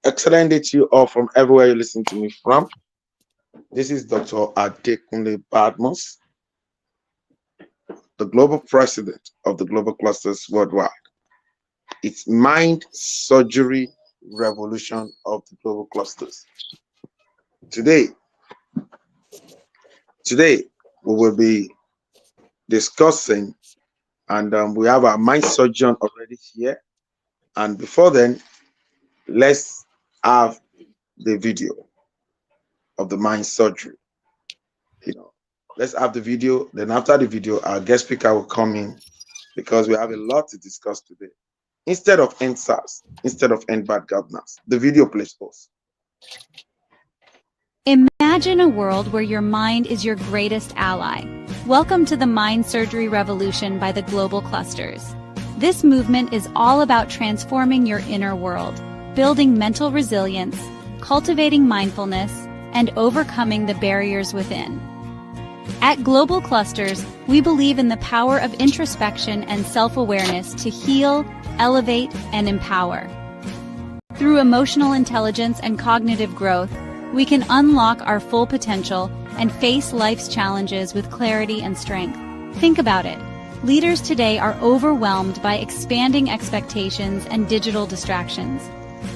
Excellent day to you all from everywhere you listen to me from. This is Dr. Adekunle Badmus, the global president of the Global Clusters Worldwide. It's Mind Surgery Revolution of the Global Clusters. Today, today we will be discussing, and we have our mind surgeon already here. And before then, let's have the video of the mind surgery. Let's have the video. Then after the video, our guest speaker will come in because we have a lot to discuss today. Instead of end SARS, instead of end bad governance, the video plays us. Imagine a world where your mind is your greatest ally. Welcome to the Mind Surgery Revolution by the Global Clusters. This movement is all about transforming your inner world, building mental resilience, cultivating mindfulness, and overcoming the barriers within. At Global Clusters, we believe in the power of introspection and self-awareness to heal, elevate, and empower. Through emotional intelligence and cognitive growth, we can unlock our full potential and face life's challenges with clarity and strength. Think about it. Leaders today are overwhelmed by expanding expectations and digital distractions.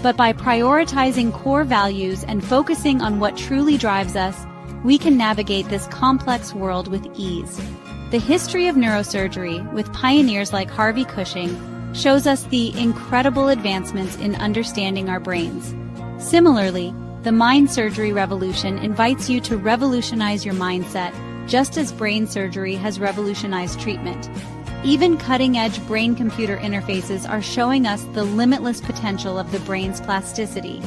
But by prioritizing core values and focusing on what truly drives us, we can navigate this complex world with ease. The history of neurosurgery, with pioneers like Harvey Cushing, shows us the incredible advancements in understanding our brains. Similarly, the mind surgery revolution invites you to revolutionize your mindset, just as brain surgery has revolutionized treatment. Even cutting-edge brain-computer interfaces are showing us the limitless potential of the brain's plasticity.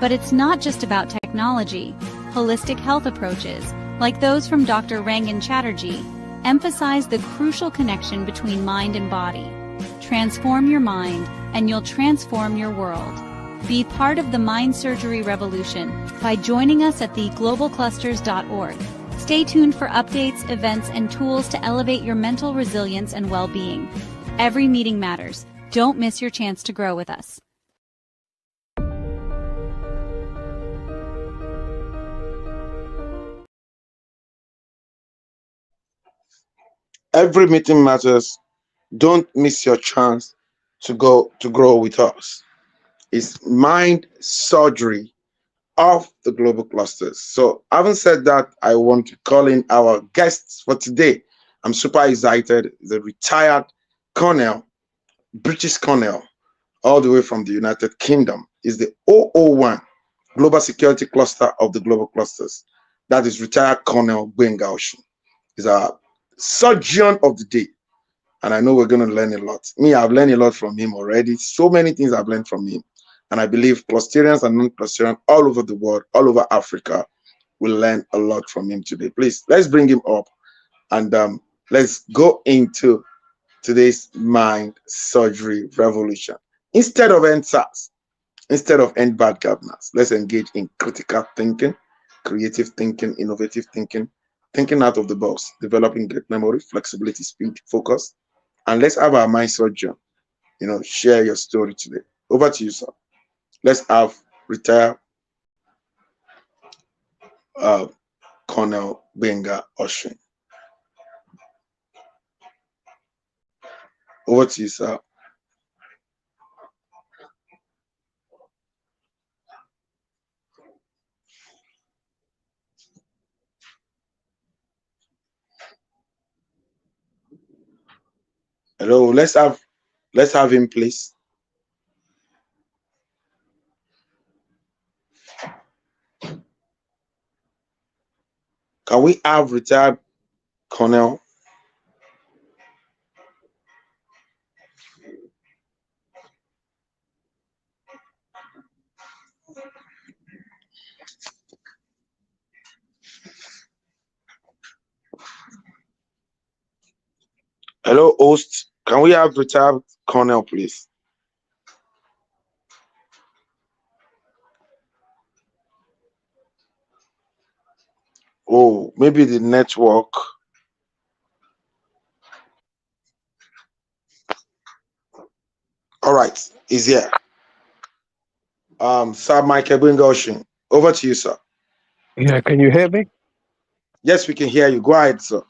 But it's not just about technology. Holistic health approaches, like those from Dr. Rangan Chatterjee, emphasize the crucial connection between mind and body. Transform your mind, and you'll transform your world. Be part of the mind surgery revolution by joining us at theglobalclusters.org. Stay tuned for updates, events, and tools to elevate your mental resilience and well-being. Every meeting matters. Don't miss your chance to grow with us. Every meeting matters. Don't miss your chance to grow with us. It's mind surgery of the global clusters. So, having said that, I want to call in our guests for today. I'm super excited. The retired colonel, British colonel, all the way from the United Kingdom, is the 001 Global Security Cluster of the global clusters. That is retired Colonel Gbenga Osun. He's our surgeon of the day. And I know we're going to learn a lot. Me, I've learned a lot from him already. So many things I've learned from him. And I believe clusterians and non-clusterians all over the world, all over Africa, will learn a lot from him today. Please, let's bring him up and let's go into today's mind surgery revolution. Instead of end SARS, instead of end bad governance, let's engage in critical thinking, creative thinking, innovative thinking, thinking out of the box, developing great memory, flexibility, speed, focus. And let's have our mind surgeon, share your story today. Over to you, sir. Let's have retired Colonel Gbenga Osun. Over to you, sir. Hello, let's have him, please. Can we have retired Colonel? Hello, host. Can we have retired Colonel, please? Oh, maybe the network. All right, he's here. Sir Michael Bingoshin. Over to you, sir. Yeah, can you hear me? Yes, we can hear you. Go ahead, sir.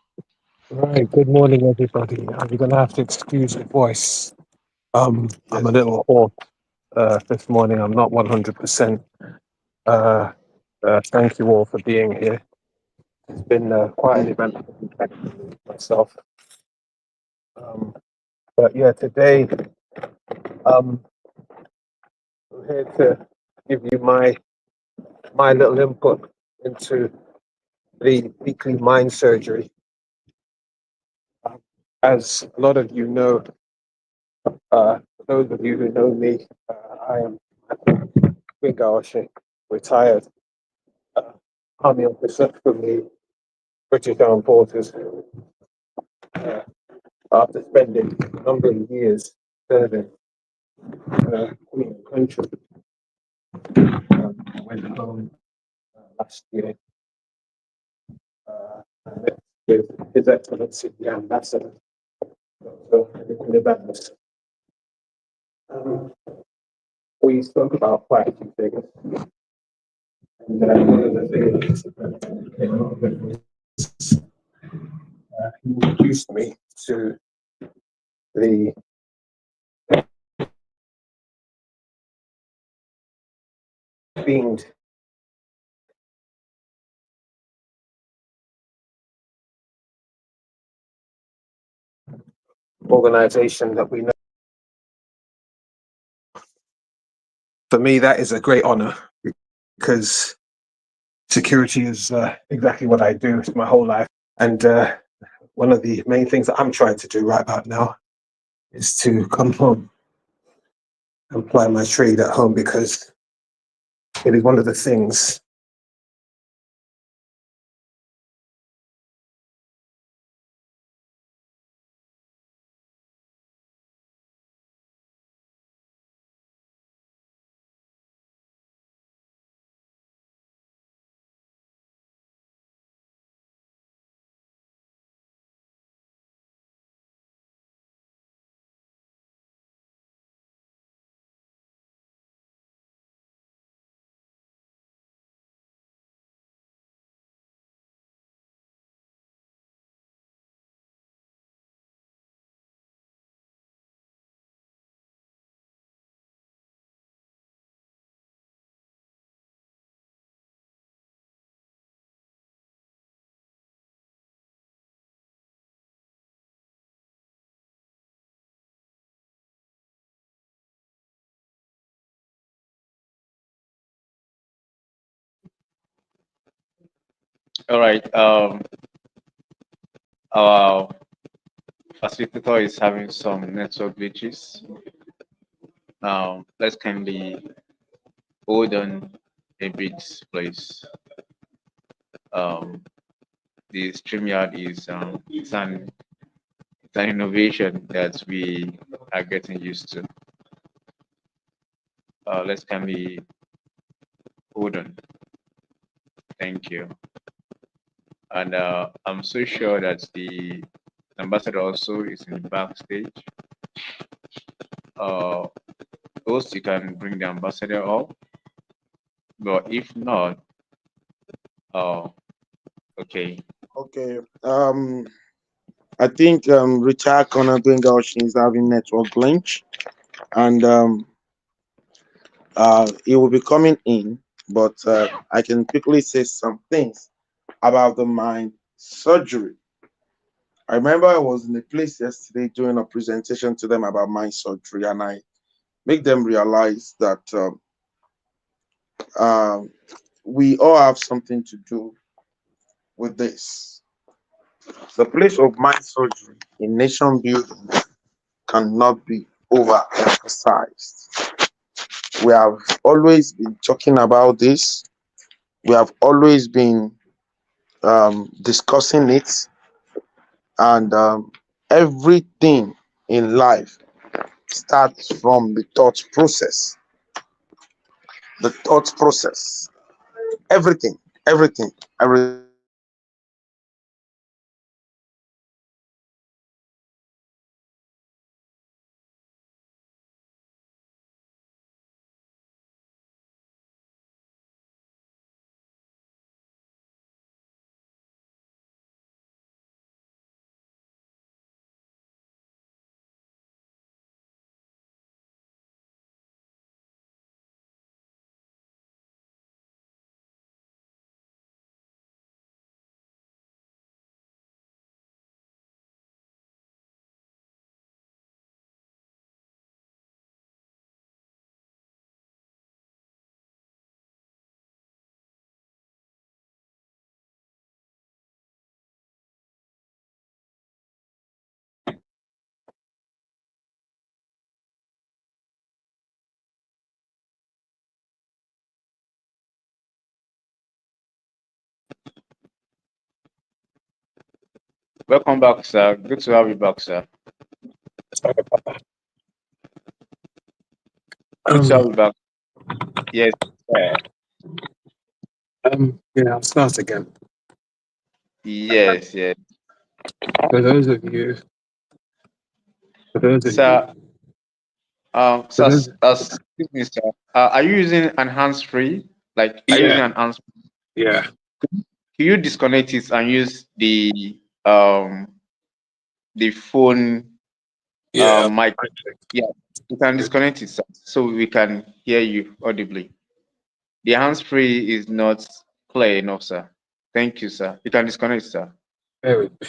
Right. Good morning, everybody. You're gonna have to excuse the voice. I'm a Yes. little hoarse this morning. I'm not 100%. Uh, Thank you all for being here. It's been quite an event for myself. Um, but yeah, today um, I'm here to give you my little input into the weekly mind surgery. As a lot of you know, for those of you who know me, I am Big retired uh, army officer from the British Armed Forces uh, after spending a number of years serving the country. I went home last year and met with His Excellency the Ambassador, Dr. Nicholas. Um, we spoke about quite a few things, and one of the things that came up with was he introduced me to the themed organization that we know. For me, that is a great honor because security is exactly what I do my whole life. And one of the main things that I'm trying to do right about now is to come home and apply my trade at home because it is one of the things All right. Our facilitator is having some network glitches. Let's kindly hold on a bit, please. Um, the StreamYard is it's an innovation that we are getting used to. Let's kindly hold on. Thank you. And I'm so sure that the ambassador also is in the backstage. Uh, Host, you can bring the ambassador up, but if not, uh, okay. Okay. I think Richard Connor Bingoshin is having network glitch, and he will be coming in. But I can quickly say some things about the mind surgery. I remember I was in a place yesterday doing a presentation to them about mind surgery, and I make them realize that um, we all have something to do with this. The place of mind surgery in nation building cannot be overemphasized. We have always been talking about this. We have always been discussing it, and everything in life starts from the thought process. The thought process. Everything, everything, everything Welcome back, sir. Good to have you back, sir. Sorry about that. Good to have you back. Yes, sir. Yeah, I'll start again. Yes, yes. For those of you, for those of you, Sir, for sir, those, excuse me, sir. Are you using an hands-free? Like, are you using yeah, an hands? yeah, Can you disconnect it and use um the phone yeah. mic? Yeah, you can disconnect it, sir, so we can hear you audibly. The hands-free is not clear enough, sir. Thank you, sir. You can disconnect, sir. Bear with me.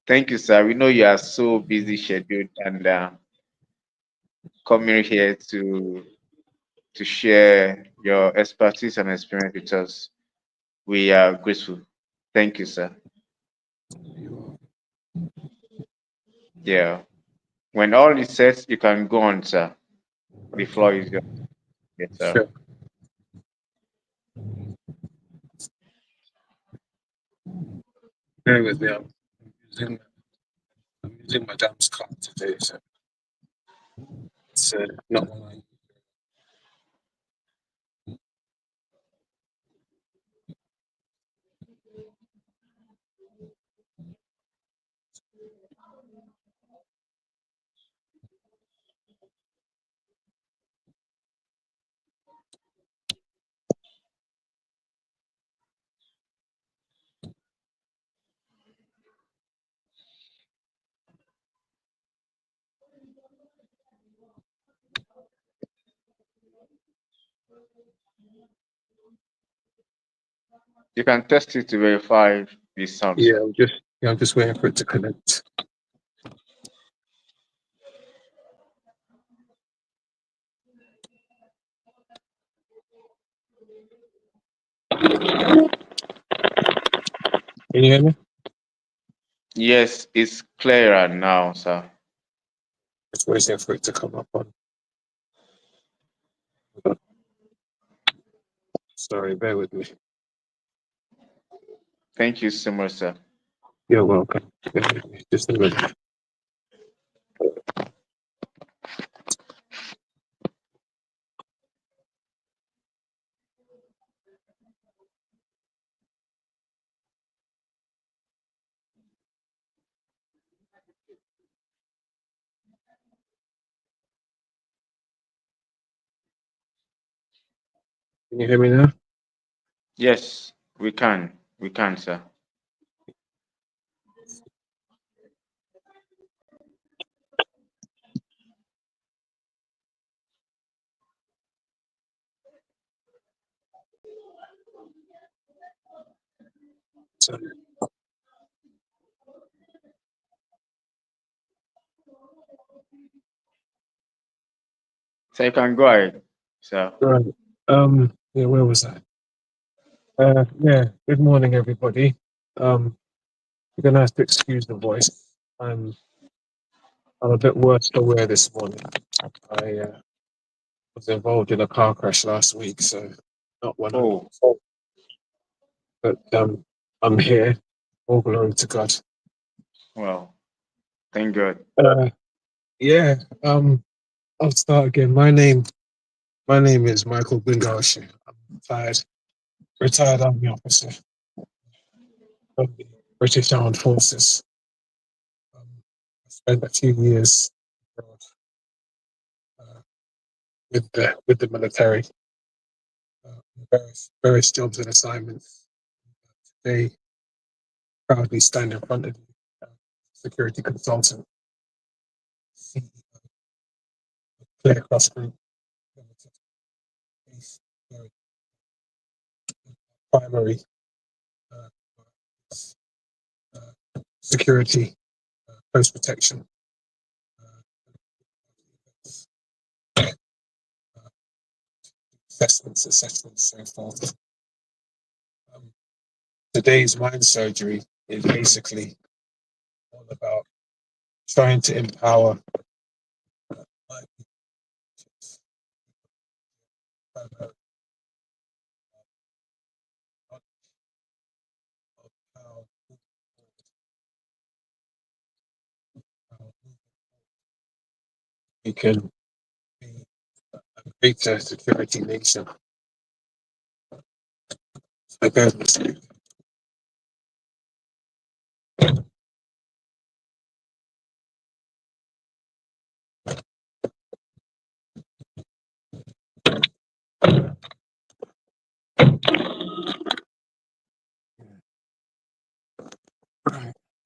Thank you, sir. We know you are so busy scheduled and coming here to share your expertise and experience with us. We are grateful. Thank you, sir. Yeah. When all is set, you can go on, sir. The floor is yours. Yes, sir. Sure. Bear with me. Using, I'm using my dad's card today, so it's not one I. You can test it to verify the sound, Yeah, sir. I'm just waiting for it to connect. Can you hear me? Yes, it's clearer now, sir. Just waiting for it to come up on. Sorry, bear with me. Thank you so much, sir. You're welcome. Bear with me. Just a minute. Can you hear me now? Yes, we can. We can, sir. So, So you can go ahead, sir. right. Yeah, where was I? Yeah. Good morning, everybody. You're gonna have to excuse the voice. I'm I'm a bit worse for wear this morning. I was involved in a car crash last week, so not 100. Oh, But I'm here. All glory to God. well, thank God. Uh, yeah. I'll start again. My name is Michael Bingashi. I'm retired army officer of the British Armed Forces. I spent a few years abroad, with the military, various jobs and assignments. They proudly stand in front of you, security consultant, CEO, Clear Cross Group, Limited, Base, primary uh, security, post protection, uh, assessments, etc., and so forth. Um, Today's mind surgery is basically all about trying to empower my We can be a greater security nation. Again,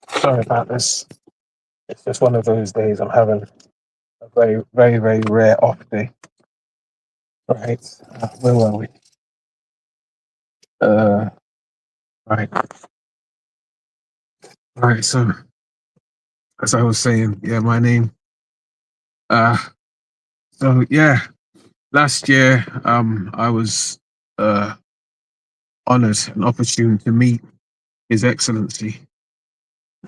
sorry about this. It's just one of those days. I'm having a very, very, very rare off day. Right. Where were we? Uh, right. Right. So, as I was saying, yeah, my name. Uh, so yeah, last year, I was honored and opportune to meet His Excellency,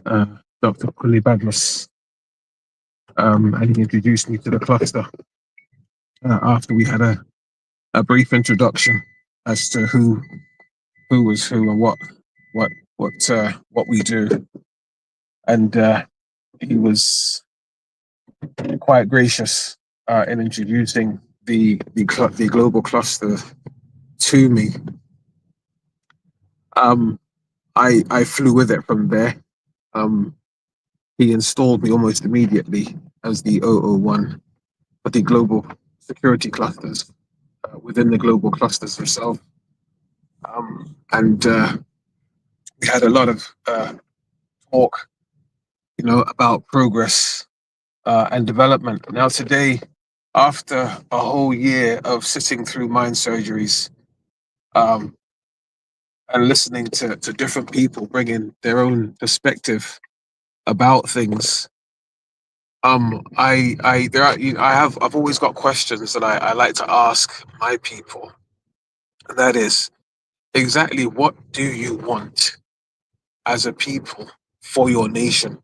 uh, Dr. Kuli Badmus, and he introduced me to the cluster after we had a brief introduction as to who was who and what what we do, and he was quite gracious in introducing the global cluster to me. I flew with it from there. Um, he installed me almost immediately as the 001 for the global security clusters within the global clusters themselves. And we had a lot of talk, about progress and development. Now today, after a whole year of sitting through mind surgeries um, and listening to different people bringing their own perspective about things, I've always got questions that I like to ask my people, and that is exactly what do you want as a people for your nation?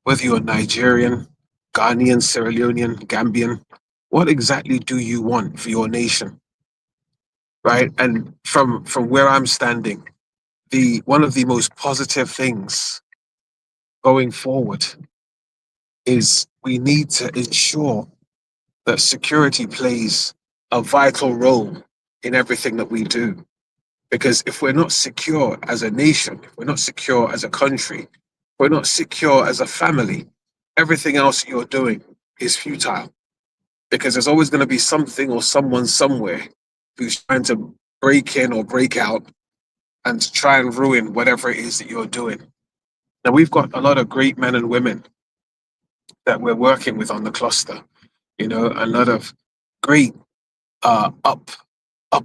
Whether you're Nigerian, Ghanaian, Sierra Leonean, Gambian, what exactly do you want for your nation? Right? And from where I'm standing, the one of the most positive things going forward is we need to ensure that security plays a vital role in everything that we do. Because if we're not secure as a nation, if we're not secure as a country, if we're not secure as a family, everything else you're doing is futile. Because there's always going to be something or someone somewhere who's trying to break in or break out and to try and ruin whatever it is that you're doing. Now, we've got a lot of great men and women that we're working with on the cluster, a lot of great up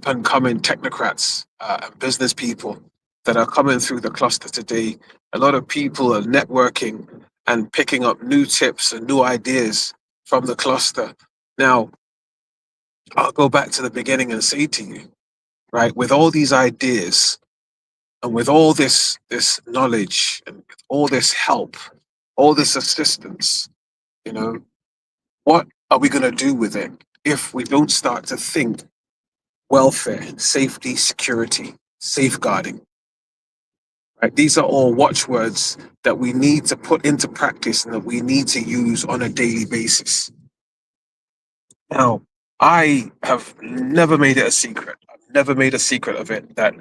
and coming technocrats and business people that are coming through the cluster today. A lot of people are networking and picking up new tips and new ideas from the cluster. Now, I'll go back to the beginning and say to you, right, with all these ideas and with all this knowledge and with all this help, all this assistance, you know, what are we going to do with it if we don't start to think welfare, safety, security, safeguarding? Right? These are all watchwords that we need to put into practice and that we need to use on a daily basis. Now, I have never made it a secret. I've never made a secret of it that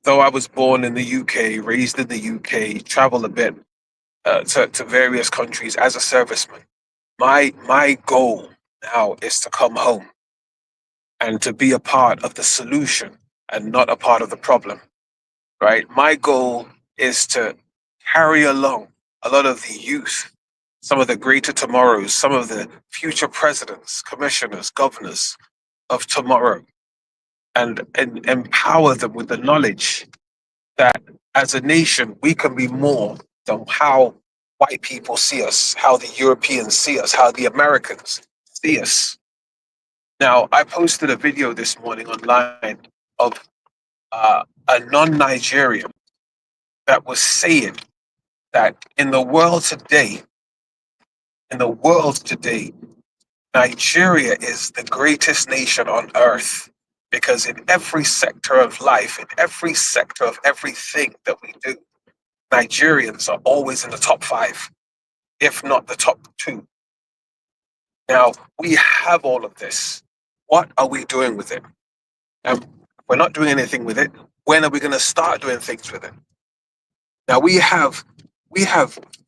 though I was born in the UK, raised in the UK, travel a bit to various countries as a serviceman, my goal now is to come home and to be a part of the solution and not a part of the problem. Right? My goal is to carry along a lot of the youth, some of the greater tomorrows, some of the future presidents, commissioners, governors of tomorrow, and empower them with the knowledge that as a nation, we can be more than how white people see us, how the Europeans see us, how the Americans see us. Now, I posted a video this morning online of a non-Nigerian that was saying that in the world today, Nigeria is the greatest nation on earth because in every sector of life, in every sector of everything that we do, Nigerians are always in the top 5, if not the top 2. Now, we have all of this. What are we doing with it? And we're not doing anything with it. When are we going to start doing things with it? Now, we have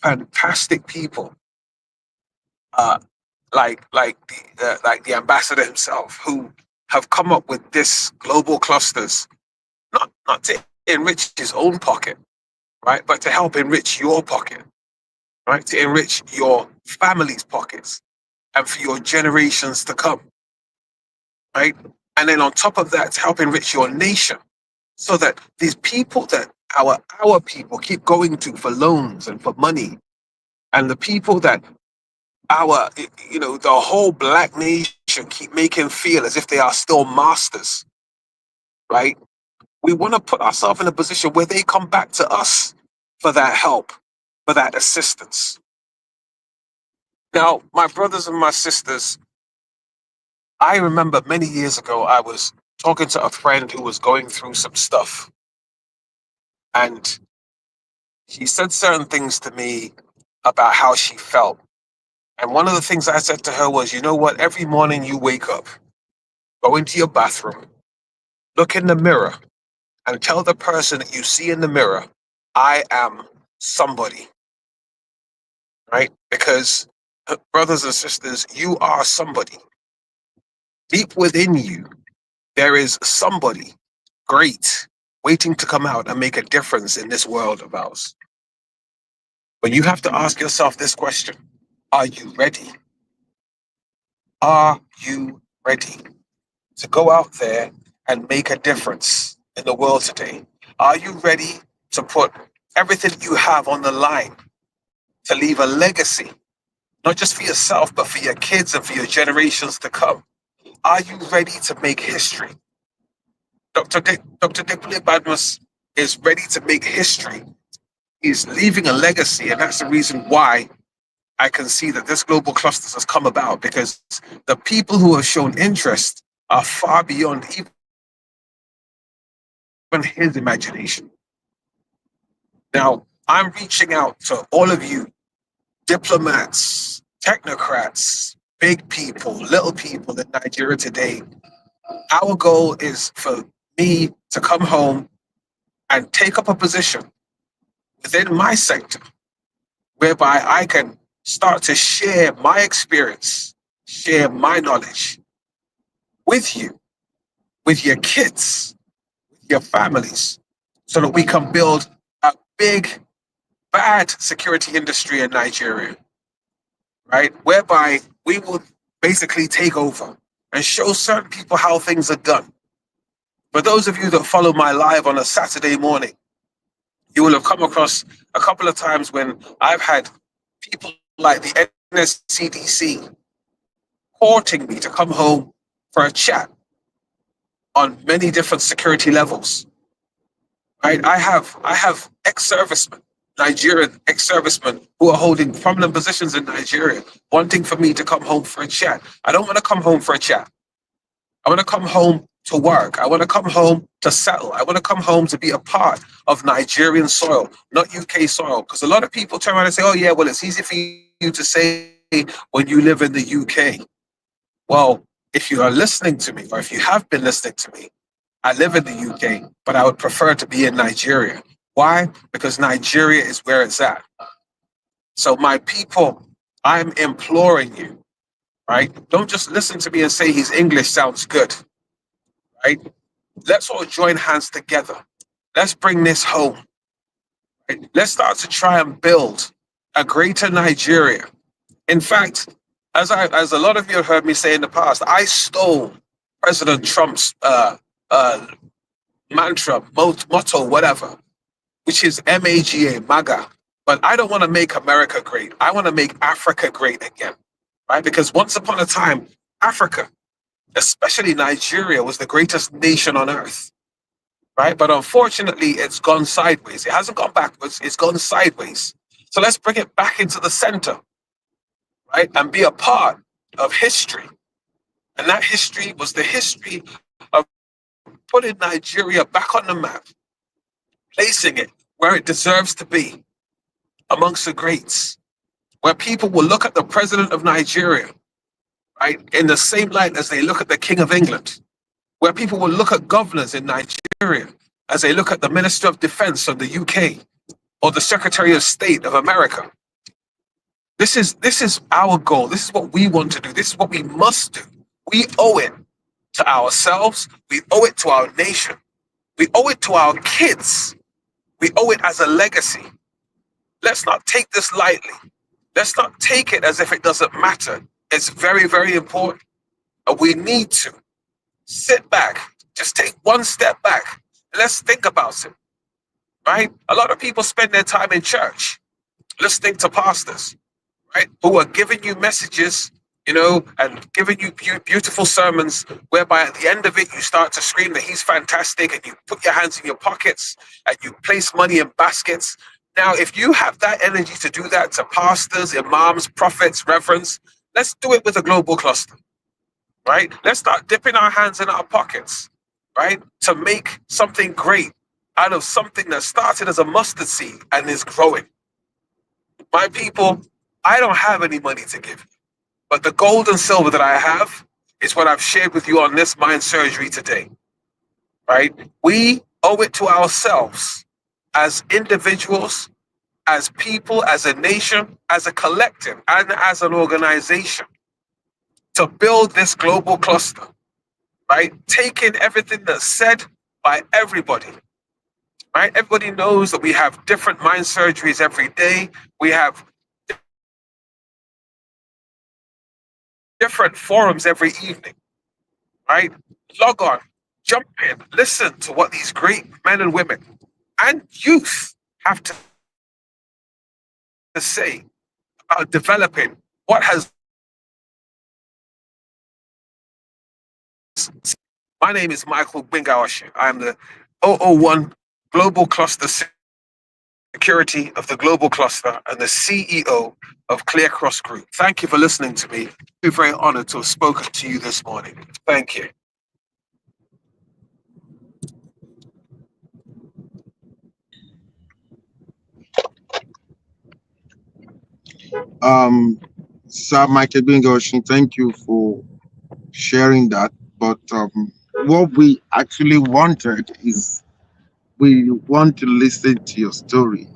fantastic people, uh, like the ambassador himself, who have come up with this global clusters, not to enrich his own pocket, right, but to help enrich your pocket, right, to enrich your family's pockets, and for your generations to come, right, and then on top of that, to help enrich your nation, so that these people that our people keep going to for loans and for money, and the people that the whole black nation keep making feel as if they are still masters, right? We want to put ourselves in a position where they come back to us for that help, for that assistance. Now, my brothers and my sisters, I remember many years ago, I was talking to a friend who was going through some stuff, and she said certain things to me about how she felt. And one of the things I said to her was, you know what? Every morning you wake up, go into your bathroom, look in the mirror, and tell the person that you see in the mirror, I am somebody, right? Because, brothers and sisters, you are somebody. Deep within you, there is somebody great waiting to come out and make a difference in this world of ours. But you have to ask yourself this question: are you ready? Are you ready to go out there and make a difference in the world today? Are you ready to put everything you have on the line to leave a legacy, not just for yourself, but for your kids and for your generations to come? Are you ready to make history? Dr. Dipoli Badmus is ready to make history. He's leaving a legacy, and that's the reason why I can see that this global clusters has come about, because the people who have shown interest are far beyond even his imagination. Now, I'm reaching out to all of you, diplomats, technocrats, big people, little people in Nigeria today. Our goal is for me to come home and take up a position within my sector whereby I can start to share my experience, share my knowledge with you, with your kids, your families, so that we can build a big, bad security industry in Nigeria, right? Whereby we will basically take over and show certain people how things are done. For those of you that follow my live on a Saturday morning, you will have come across a couple of times when I've had people like the NSCDC courting me to come home for a chat on many different security levels. Right? I have ex-servicemen, Nigerian ex-servicemen who are holding prominent positions in Nigeria, wanting for me to come home for a chat. I don't want to come home for a chat. I want to come home to work. I want to come home to settle. I want to come home to be a part of Nigerian soil, not UK soil. Because a lot of people turn around and say, oh yeah, well, it's easy for you to say when you live in the UK. Well, if you are listening to me, or if you have been listening to me, I live in the UK, but I would prefer to be in Nigeria. Why? Because Nigeria is where it's at. So my people, I'm imploring you, right? Don't just listen to me and say his English sounds good, right? Let's all join hands together. Let's bring this home. Right? Let's start to try and build a greater Nigeria. In fact, as a lot of you have heard me say in the past, I stole President Trump's mantra, motto, whatever, which is MAGA, MAGA. But I don't want to make America great. I want to make Africa great again, right? Because once upon a time, Africa, especially Nigeria, was the greatest nation on earth, right? But unfortunately, it's gone sideways. It hasn't gone backwards, it's gone sideways. So let's bring it back into the center, right? And be a part of history. And that history was the history of putting Nigeria back on the map, placing it where it deserves to be amongst the greats, where people will look at the president of Nigeria, right, in the same light as they look at the King of England, where people will look at governors in Nigeria as they look at the Minister of Defense of the UK or the Secretary of State of America. This is our goal. This is what we want to do. This is what we must do. We owe it to ourselves. We owe it to our nation. We owe it to our kids. We owe it as a legacy. Let's not take this lightly. Let's not take it as if it doesn't matter. It's very, very important. And we need to sit back, just take one step back. Let's think about it, right? A lot of people spend their time in church listening to pastors, right, who are giving you messages, and giving you beautiful sermons, whereby at the end of it, you start to scream that he's fantastic and you put your hands in your pockets and you place money in baskets. Now, if you have that energy to do that to pastors, imams, prophets, reverends, let's do it with a global cluster, right? Let's start dipping our hands in our pockets, right, to make something great out of something that started as a mustard seed and is growing. My people, I don't have any money to give you, but the gold and silver that I have is what I've shared with you on this mind surgery today, right? We owe it to ourselves as individuals, as people, as a nation, as a collective, and as an organization to build this global cluster, right? Taking everything that's said by everybody, right? Everybody knows that we have different mind surgeries every day. We have different forums every evening, right? Log on, jump in, listen to what these great men and women and youth have to say about developing what has. My name is Michael Bingawashi. I'm the 001 Global Cluster Security of the Global Cluster and the CEO of Clear Cross Group. Thank you for listening to me. I'm very honored to have spoken to you this morning. Thank you. Sir Michael Bingoshi, thank you for sharing that. But what we actually wanted is we want to listen to your story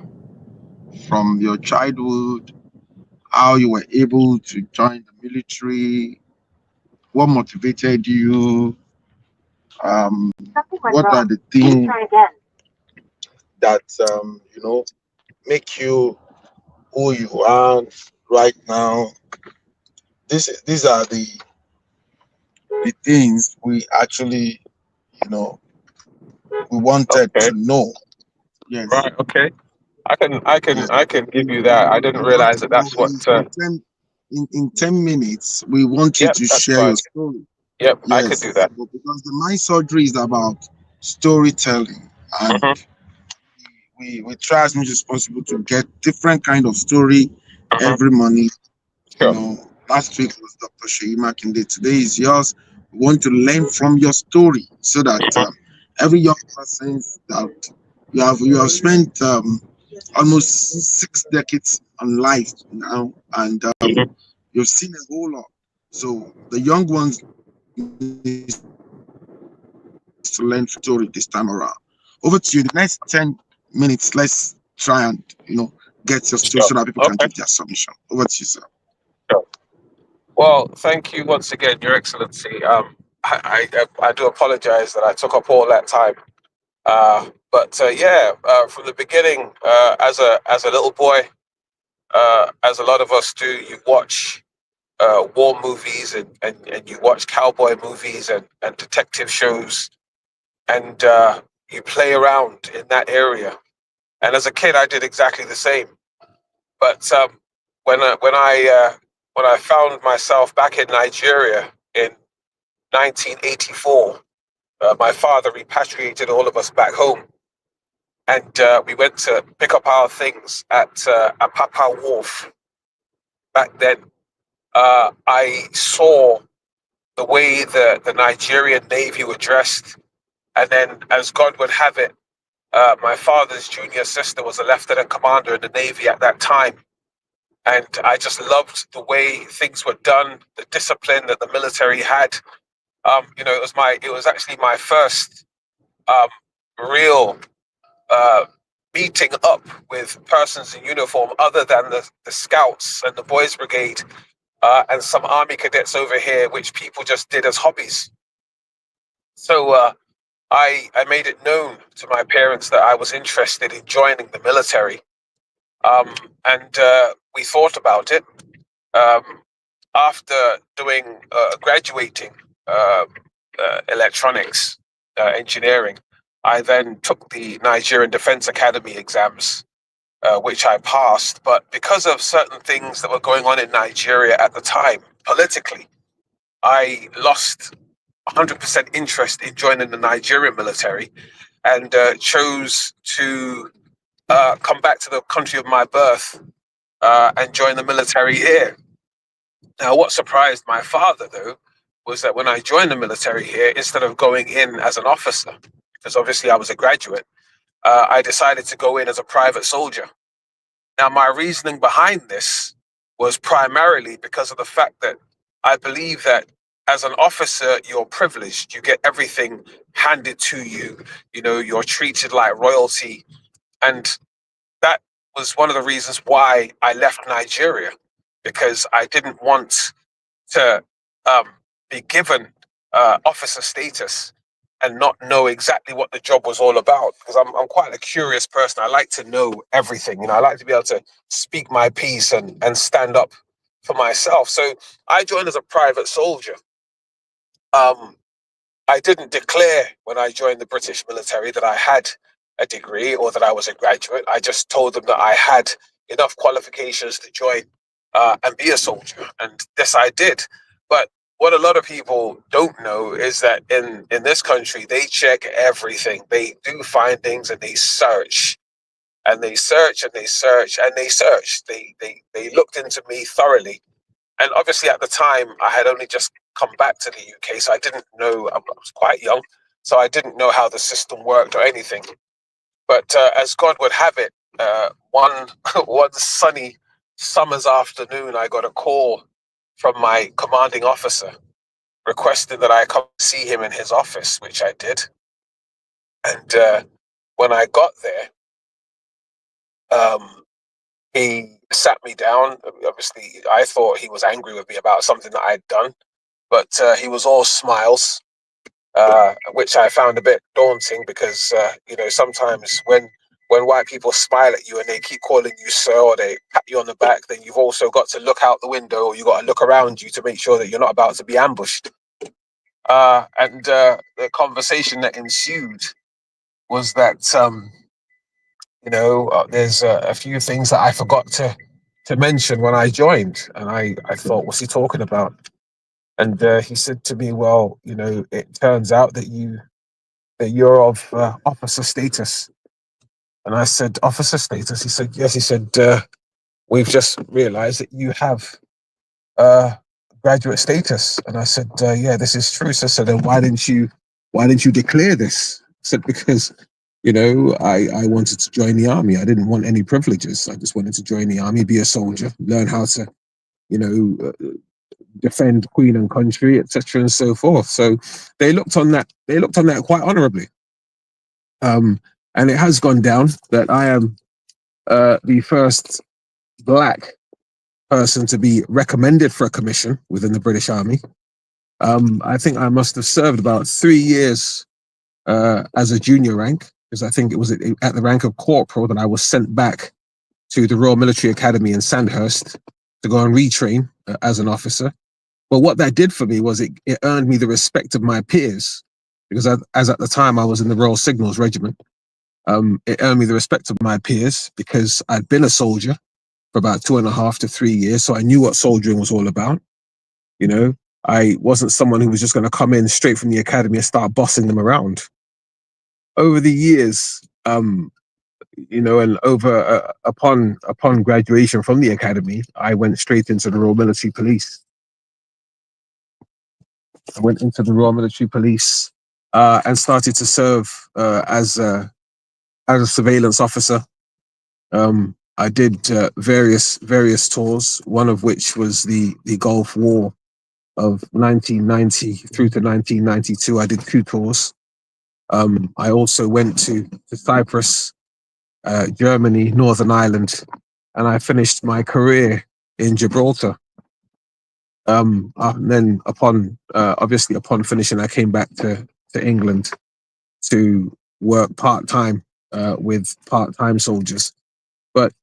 from your childhood, how you were able to join the military, what motivated you, what are the things that make you who you are right now. These are the things we actually we wanted Okay. to know. Yes. Right. Okay. I can give you that. I didn't But realize that that's what. in 10 minutes, we want you Yep. to That's share your fine. story. Yep. I could do Yes, that. but because the mind surgery is about storytelling, and Mm-hmm. we try as much as possible to get different kind of story Mm-hmm. every morning. Sure. Last week was Dr. Sheyi Makinde. Today is yours. We want to learn from your story so that Mm-hmm. every young person that you have spent almost 6 decades on life now, and Mm-hmm. you've seen a whole lot. So the young ones need to learn story this time around. Over to you. The next 10 minutes, let's try and get your story Sure. so that people can Okay. give their submission. Over to you, sir. Sure. Well, thank you once again, Your Excellency. I do apologize that I took up all that time. But from the beginning, as a little boy, as a lot of us do, you watch war movies and you watch cowboy movies and detective shows, and you play around in that area. And as a kid, I did exactly the same. But when I found myself back in Nigeria in 1984, my father repatriated all of us back home, and we went to pick up our things at Apapa Wharf back then. I saw the way the Nigerian Navy were dressed. And then, as God would have it, my father's junior sister was a lieutenant commander in the Navy at that time. And I just loved the way things were done, the discipline that the military had. It was actually my first um, real meeting up with persons in uniform other than the scouts and the boys brigade and some army cadets over here, which people just did as hobbies. So I made it known to my parents that I was interested in joining the military. Um, and we thought about it. Um, After doing graduating electronics engineering, I then took the Nigerian Defense Academy exams, which I passed. But because of certain things that were going on in Nigeria at the time, politically, I lost 100% interest in joining the Nigerian military and chose to come back to the country of my birth and join the military here. Now, what surprised my father, though, was that when I joined the military here, instead of going in as an officer, because obviously I was a graduate, I decided to go in as a private soldier. Now, my reasoning behind this was primarily because of the fact that I believe that as an officer, you're privileged. You get everything handed to you. You know, you're treated like royalty. And that was one of the reasons why I left Nigeria, because I didn't want to um, be given officer status and not know exactly what the job was all about. Because I'm quite a curious person. I like to know everything. You know, I like to be able to speak my piece and stand up for myself. So I joined as a private soldier. Um, I didn't declare when I joined the British military that I had a degree or that I was a graduate. I just told them that I had enough qualifications to join and be a soldier. And this I did. But what a lot of people don't know is that in this country, they check everything. They do findings and they search. And they search and they search and they search. They looked into me thoroughly. And obviously at the time, I had only just come back to the UK, so I didn't know, I was quite young, so I didn't know how the system worked or anything. But as God would have it, one one sunny summer's afternoon, I got a call from my commanding officer requesting that I come see him in his office, which I did. And when I got there, he sat me down. Obviously, I thought he was angry with me about something that I'd done, but he was all smiles, which I found a bit daunting because sometimes when white people smile at you and they keep calling you sir or they pat you on the back, then you've also got to look out the window or you got to look around you to make sure that you're not about to be ambushed. And the conversation that ensued was that there's a few things that I forgot to mention when I joined, and I thought, what's he talking about? And he said to me, well, it turns out that you're of officer status. And I said, officer status? He said, yes. He said, we've just realized that you have graduate status. And I said, yeah, this is true. So then why didn't you declare this? I said, because I wanted to join the army. I didn't want any privileges. I just wanted to join the army, be a soldier, learn how to, defend Queen and country, etc., and so forth. So they looked on that. They looked on that quite honourably. And it has gone down that I am the first black person to be recommended for a commission within the British Army. I think I must have served about 3 years as a junior rank, because I think it was at the rank of corporal that I was sent back to the Royal Military Academy in Sandhurst to go and retrain as an officer. But what that did for me was it earned me the respect of my peers, because as at the time I was in the Royal Signals Regiment. It earned me the respect of my peers because I'd been a soldier for about 2.5 to 3 years, so I knew what soldiering was all about. I wasn't someone who was just going to come in straight from the academy and start bossing them around. Over the years, and upon graduation from the academy, I went straight into the Royal Military Police. I went into the Royal Military Police and started to serve as a surveillance officer. I did various tours, one of which was the Gulf War of 1990 through to 1992. I did 2 tours. I also went to Cyprus, Germany, Northern Ireland, and I finished my career in Gibraltar. And then obviously upon finishing, I came back to England to work part-time with part-time soldiers. But,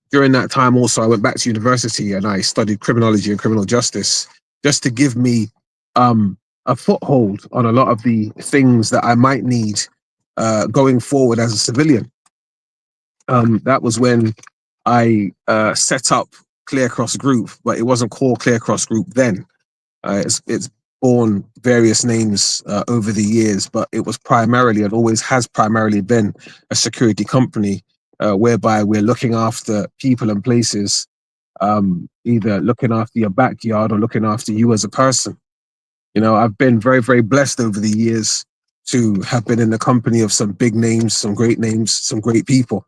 during that time also, I went back to university and I studied criminology and criminal justice just to give me a foothold on a lot of the things that I might need going forward as a civilian. That was when I set up Clear Cross Group, but it wasn't called Clear Cross Group then. It's borne various names over the years, but it was primarily and always has primarily been a security company whereby we're looking after people and places, either looking after your backyard or looking after you as a person. I've been very, very blessed over the years to have been in the company of some big names, some great people.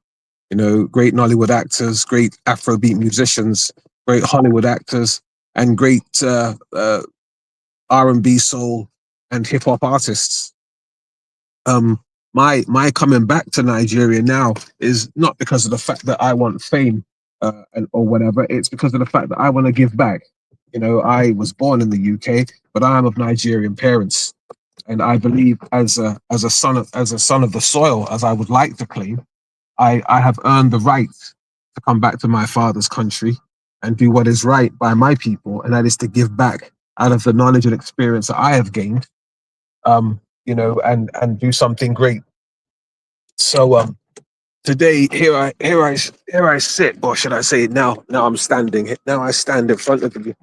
Great Nollywood actors, great Afrobeat musicians, great Hollywood actors, and great R&B, soul, and hip hop artists. My coming back to Nigeria now is not because of the fact that I want fame or whatever. It's because of the fact that I want to give back. I was born in the UK, but I am of Nigerian parents, and I believe as a son of the soil, as I would like to claim, I have earned the right to come back to my father's country and do what is right by my people, and that is to give back out of the knowledge and experience that I have gained, and do something great. So today, here I sit, or should I say, now I'm standing. Now I stand in front of you,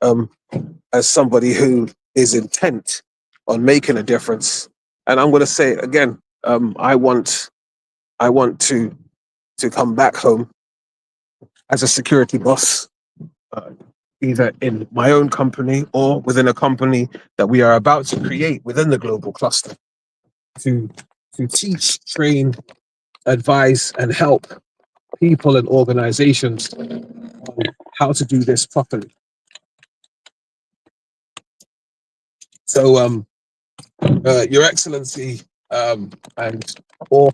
um, as somebody who is intent on making a difference. And I'm going to say it again. I want to come back home as a security boss, uh, either in my own company or within a company that we are about to create within the global cluster, to teach, train, advise, and help people and organizations on how to do this properly. So, Your Excellency, and all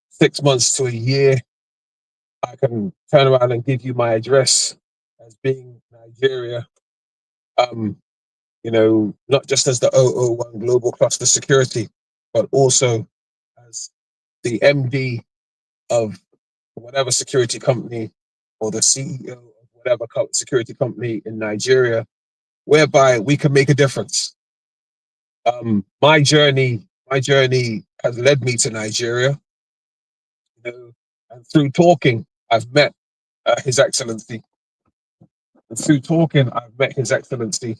6 months to a year, I can turn around and give you my address as being Nigeria. Not just as the 001 Global Cluster Security, but also as the MD of whatever security company or the CEO of whatever security company in Nigeria, whereby we can make a difference. My journey has led me to Nigeria, and through talking, I've met His Excellency. And through talking, I've met His Excellency,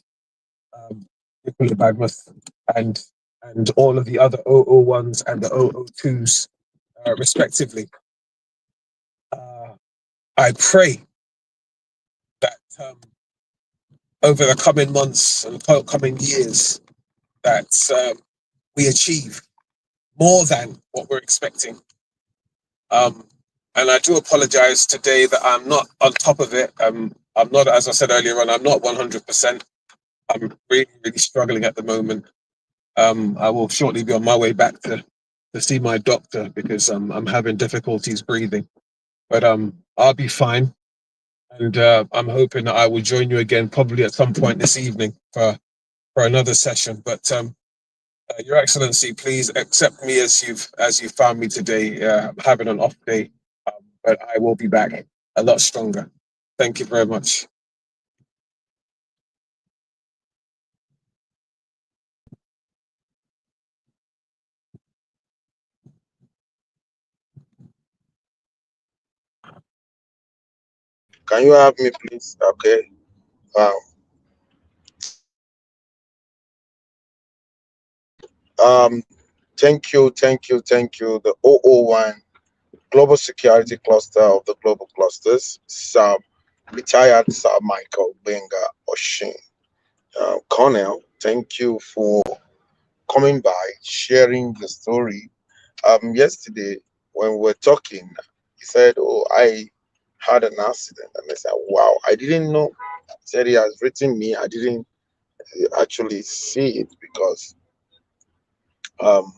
Nicola Bagmouth, and all of the other 001s and the 002s, respectively. I pray that over the coming months and coming years, that we achieve more than what we're expecting. And I do apologize today that I'm not on top of it. I'm not, as I said earlier on, I'm not 100%. I'm really, really struggling at the moment. I will shortly be on my way back to see my doctor because I'm having difficulties breathing. But I'll be fine. And I'm hoping that I will join you again probably at some point this evening for another session. But Your Excellency, please accept me as you found me today. I'm having an off day, but I will be back a lot stronger. Thank you very much. Can you have me, please? Okay. Um, um, thank you. The 001 Global Security Cluster of the Global Clusters, Sir retired Sir Michael Benga Oshin. Cornell, thank you for coming by, sharing the story. Yesterday, when we were talking, he said, "Oh, I had an accident." And I said, "Wow, I didn't know." He said he has written me. I didn't actually see it because um,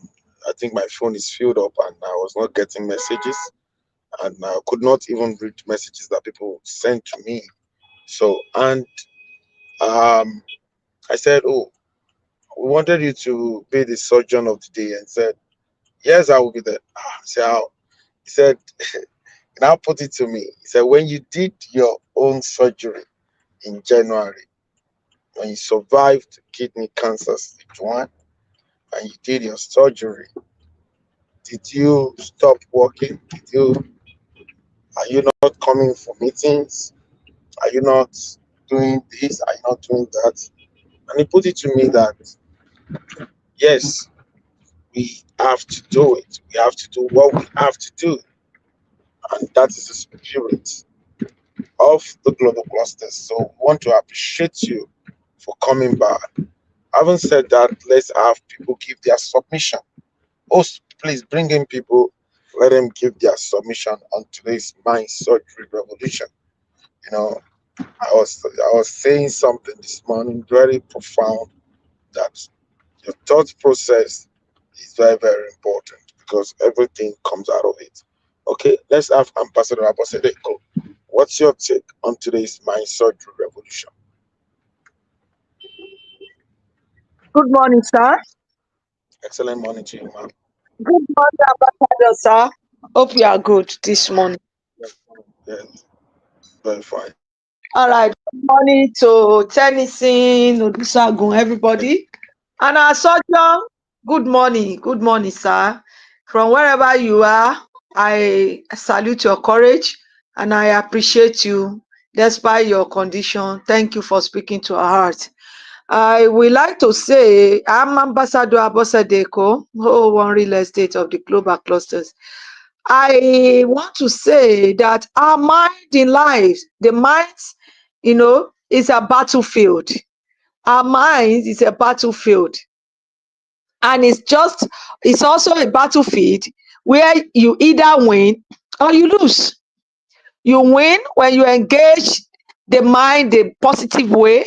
I think my phone is filled up and I was not getting messages and I could not even read messages that people sent to me. So, and um, I said, "Oh, we wanted you to be the surgeon of the day," and said, "Yes, I will be there." I said, "How?" He said, now put it to me. He said, when you did your own surgery in January, when you survived kidney cancer stage one, and you did your surgery, did you stop working? Are you not coming for meetings? Are you not doing this? Are you not doing that? And he put it to me that yes, we have to do it. We have to do what we have to do. And that is the spirit of the global clusters. So we want to appreciate you for coming back. Having said that, let's have people give their submission. Host, please bring in people. Let them give their submission on today's mind surgery revolution. You know, I was saying something this morning very profound that your thought process is very, very important because everything comes out of it. Okay, let's have Ambassador Abasedeko. What's your take on today's mind surgery revolution? Good morning, sir. Excellent morning to you, ma'am. Good morning, Ambassador, sir. Hope you are good this morning. Yes, very fine. All right. Good morning to Tennyson, Odusagun, everybody. And our surgeon, good morning. Good morning, sir. From wherever you are, I salute your courage and I appreciate you despite your condition. Thank you for speaking to our heart. I would like to say I'm Ambassador Abosedeko, one real estate of the global clusters. I want to say that our mind in life, the mind, is a battlefield. Our mind is a battlefield. And it's also a battlefield where you either win or you lose. You win when you engage the mind the positive way,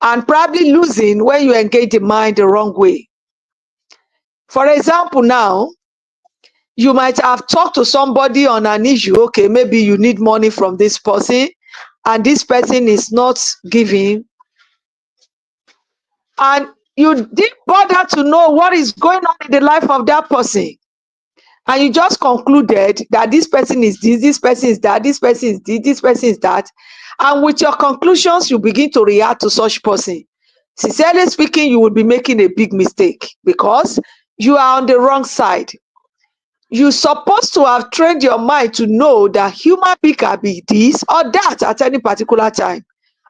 and probably losing when you engage the mind the wrong way. For example, now, you might have talked to somebody on an issue. Okay, maybe you need money from this person, and this person is not giving, and you didn't bother to know what is going on in the life of that person. And you just concluded that this person is this person is that, this person is this person is that. And with your conclusions, you begin to react to such person. Sincerely speaking, you will be making a big mistake because you are on the wrong side. You're supposed to have trained your mind to know that human being can be this or that at any particular time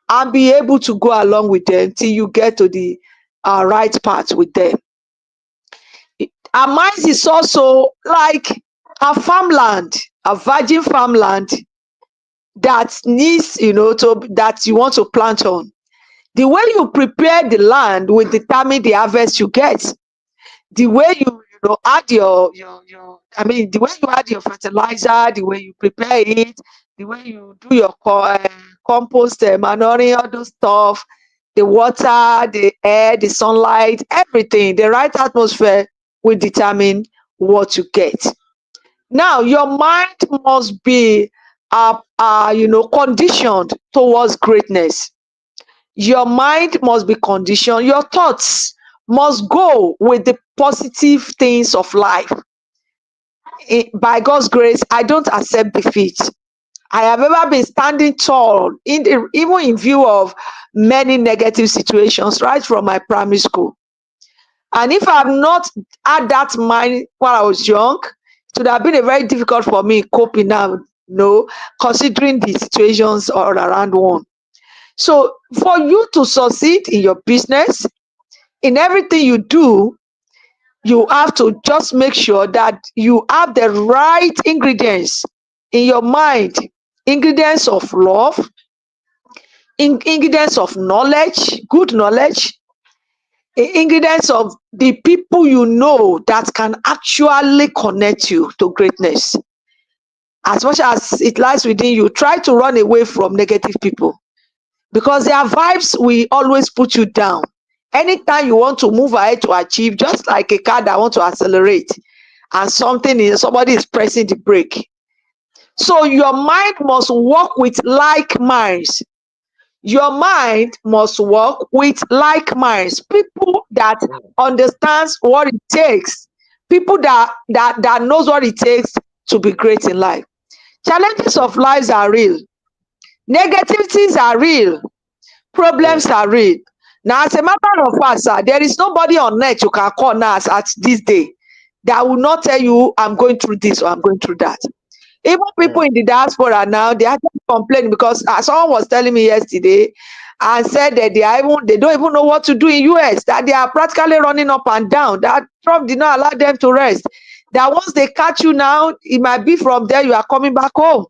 and be able to go along with them till you get to the right path with them. Our minds is also like a farmland, a virgin farmland that needs, that you want to plant on. The way you prepare the land will determine the harvest you get. The way you add the way you add your fertilizer, the way you prepare it, the way you do your compost, manuring, all those stuff, the water, the air, the sunlight, everything, the right atmosphere will determine what you get. Now, your mind must be conditioned towards greatness. Your mind must be conditioned. Your thoughts must go with the positive things of life. By God's grace, I don't accept defeat. I have ever been standing tall, even in view of many negative situations, right from my primary school. And if I have not had that mind while I was young, it would have been a very difficult for me coping now, considering the situations all around one. So for you to succeed in your business, in everything you do, you have to just make sure that you have the right ingredients in your mind, ingredients of love, ingredients of knowledge, good knowledge, ingredients of the people you know that can actually connect you to greatness. As much as it lies within you, try to run away from negative people, because their vibes will always put you down. Anytime you want to move ahead to achieve, just like a car that wants to accelerate and somebody is pressing the brake. So your mind must work with like minds. Your mind must work with like minds, people that understands what it takes, people that knows what it takes to be great in life. Challenges of lives are real, negativities are real, problems are real. Now, as a matter of fact, sir, there is nobody on earth you can call now at this day that will not tell you, I'm going through this or I'm going through that. Even people in the diaspora now, they are complaining because someone was telling me yesterday and said that they don't even know what to do in US, that they are practically running up and down, that Trump did not allow them to rest, that once they catch you now, it might be from there you are coming back home,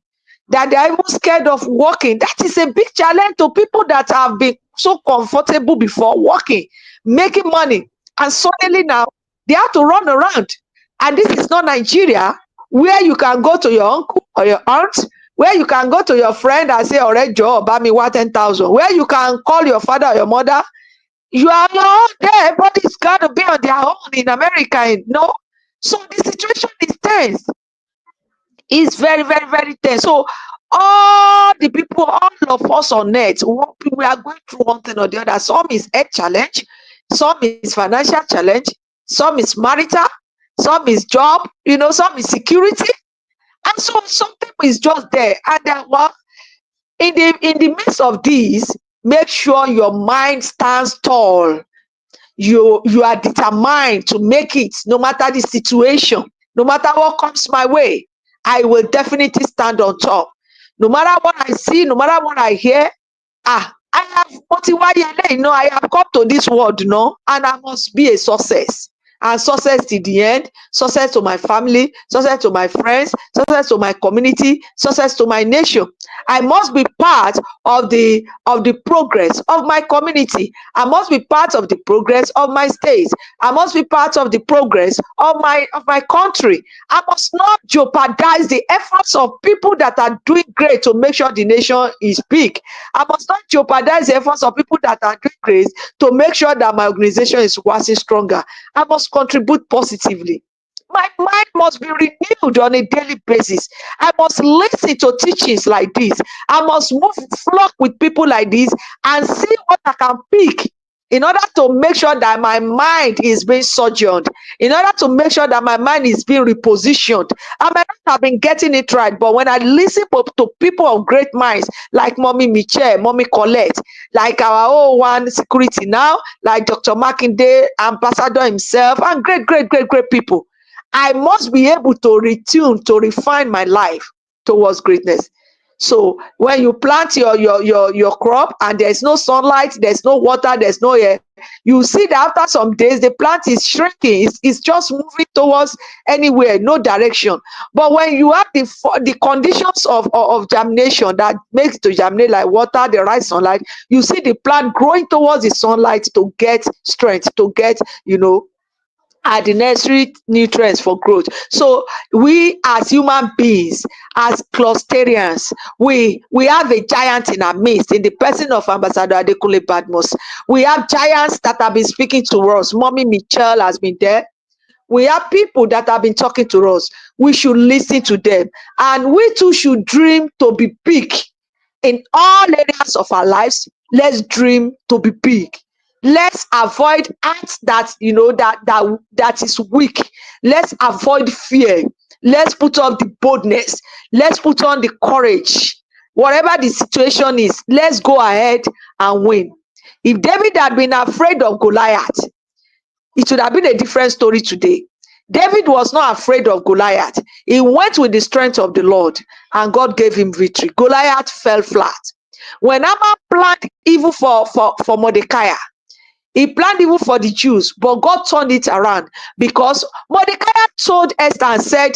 that they are even scared of working. That is a big challenge to people that have been so comfortable before working, making money, and suddenly now they have to run around. And this is not Nigeria, where you can go to your uncle or your aunt, where you can go to your friend and say, "Alright, Joe, buy me what 10,000," where you can call your father or your mother. You are not there. Everybody's got to be on their own in America. No, so the situation is tense. It's very, very, very tense. So all the people, all of us on earth, we are going through one thing or the other. Some is health challenge, some is financial challenge, some is marital, some is job, some is security, and so something is just there. And then what? In the midst of these, make sure your mind stands tall. You are determined to make it, no matter the situation, no matter what comes my way. I will definitely stand on top, no matter what I see, no matter what I hear. I have I have come to this world, and I must be a success. And success to the end, success to my family, success to my friends, success to my community, success to my nation. I must be part of the progress of my community. I must be part of the progress of my state. I must be part of the progress of my country. I must not jeopardize the efforts of people that are doing great to make sure the nation is big. I must not jeopardize the efforts of people that are doing great to make sure that my organization is waxing stronger. I must contribute positively. My mind must be renewed on a daily basis. I must listen to teachings like this. I must flock with people like this and see what I can pick in order to make sure that my mind is being sojourned, in order to make sure that my mind is being repositioned. I might not have been getting it right, but when I listen to people of great minds like Mommy Michelle, Mommy Colette, like our own one security now, like Dr. Makinde, Ambassador himself, and great, great, great, great people, I must be able to retune, to refine my life towards greatness. So when you plant your crop and there's no sunlight, there's no water, there's no air, you see that after some days the plant is shrinking. It's just moving towards anywhere, no direction. But when you have the conditions of germination that makes it to germinate, like water, the right sunlight, you see the plant growing towards the sunlight to get strength, to get are the necessary nutrients for growth. So we as human beings, as clusterians, we have a giant in our midst in the person of Ambassador Adekunle Badmus. We have giants that have been speaking to us. Mommy Michelle has been there. We have people that have been talking to us. We should listen to them, and we too should dream to be big in all areas of our lives. Let's dream to be big. Let's avoid acts that is weak. Let's avoid fear. Let's put on the boldness. Let's put on the courage. Whatever the situation is, let's go ahead and win. If David had been afraid of Goliath, it would have been a different story today. David was not afraid of Goliath. He went with the strength of the Lord, and God gave him victory. Goliath fell flat. When Haman planned evil for Mordecai, He planned evil for the Jews, but God turned it around because Mordecai told Esther and said,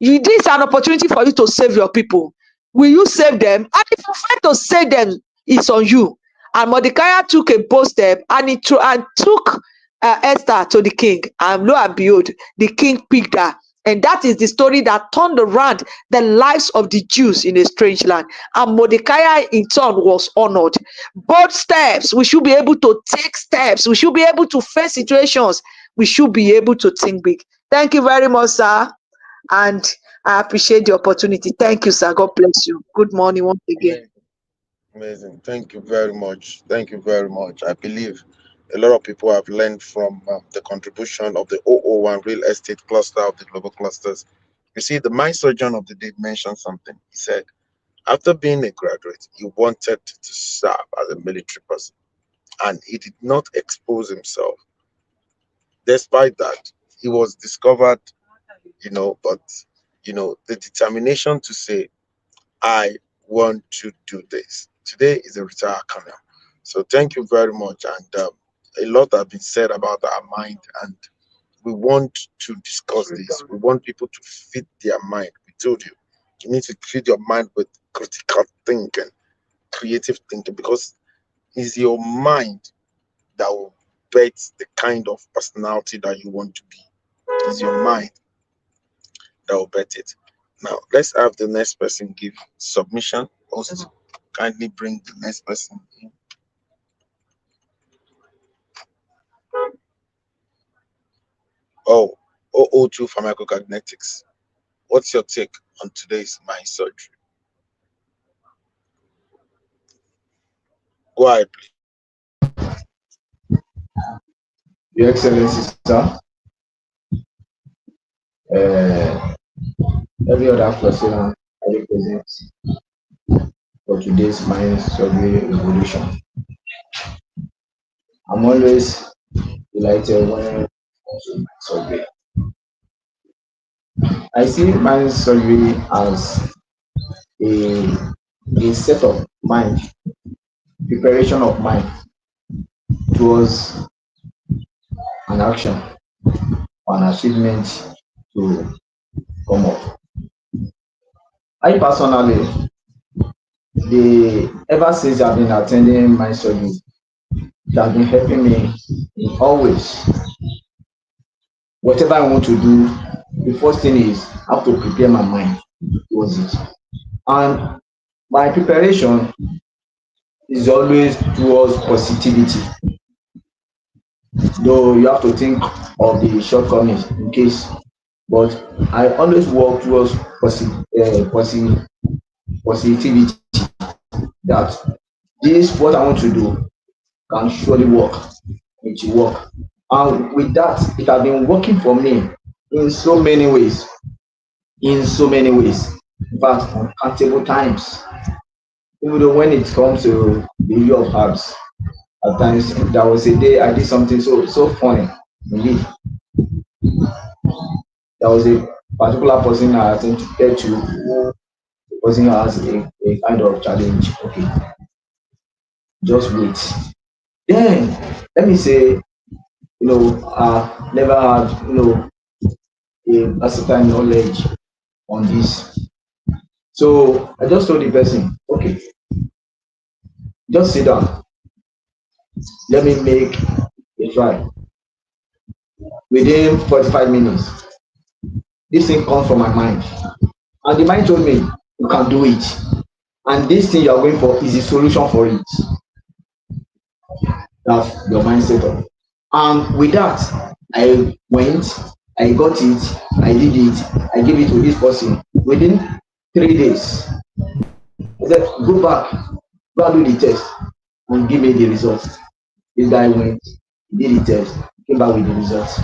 you, this is an opportunity for you to save your people. Will you save them? And if you fail to save them, it's on you. And Mordecai took a bold step and he took Esther to the king. And lo and behold, the king picked her. And that is the story that turned around the lives of the Jews in a strange land. And Mordecai in turn was honored. Bold steps. We should be able to take steps. We should be able to face situations. We should be able to think big. Thank you very much, sir. And I appreciate the opportunity. Thank you, sir. God bless you. Good morning once again. Amazing. Amazing. Thank you very much. Thank you very much. I believe a lot of people have learned from the contribution of the 001 real estate cluster of the global clusters. You see, the mind surgeon of the day mentioned something. He said, after being a graduate, he wanted to serve as a military person, and he did not expose himself. Despite that, he was discovered, but the determination to say, I want to do this. Today is a retired colonel. So thank you very much. And a lot has been said about our mind, and we want to discuss this. We want people to feed their mind. We told you, you need to feed your mind with critical thinking, creative thinking, because it's your mind that will bet the kind of personality that you want to be. It's your mind that will bet it. Now, let's have the next person give submission. Also, kindly bring the next person in. Oh, 002 pharmacokinetics. What's your take on today's mind surgery? Go ahead, please. Your Excellency, sir, uh, every other person I represent for today's mind surgery revolution. I'm always delighted when it comes to mind surgery. I see mind surgery as a, a set of mind, preparation of mind towards an action or an achievement to come up. I personally, ever since I've been attending mind surgery, it has been helping me in always. Whatever I want to do, the first thing is I have to prepare my mind towards it. And my preparation is always towards positivity. Though you have to think of the shortcomings in case, but I always work towards positivity that this what I want to do can surely work. It will work. And with that, it has been working for me in so many ways. In so many ways. In fact, uncountable times. Even though when it comes to the use of herbs, at times there was a day I did something so funny. Indeed, there was a particular person I attended to who the person has a kind of challenge. Okay, just wait. Then let me say, I've never had, a versatile knowledge on this. So I just told the person, okay, just sit down. Let me make a try. Within 45 minutes, this thing comes from my mind. And the mind told me, you can do it. And this thing you are going for is the solution for it. That's your mindset of it. And with that, I went, I got it, I did it, I gave it to this person. Within 3 days, I said, go back, go and do the test and give me the results. This guy went, did the test, came back with the results.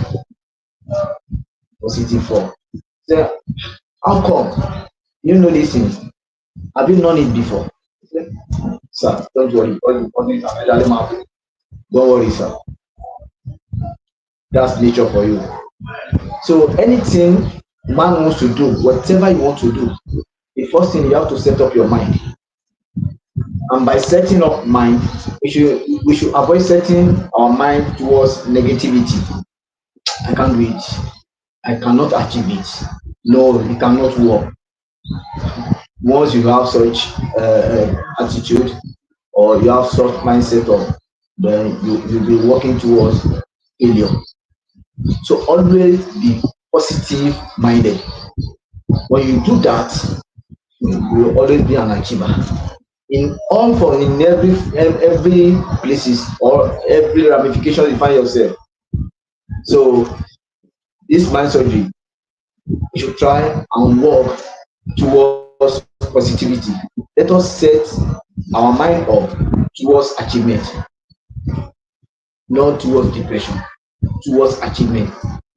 Positive 4. So, how come? You know these things? Have you known it before? Said, sir, don't worry, don't worry, sir. That's nature for you. So anything man wants to do, whatever you want to do, the first thing you have to set up your mind. And by setting up mind, we should avoid setting our mind towards negativity. I can't do it. I cannot achieve it. No, it cannot work. Once you have such attitude or you have such mindset of, then you'll be working towards failure. So always be positive minded. When you do that, you will always be an achiever. In every places or every ramification you find yourself. So this mind surgery, we should try and work towards positivity. Let us set our mind up towards achievement, not towards depression, towards achievement,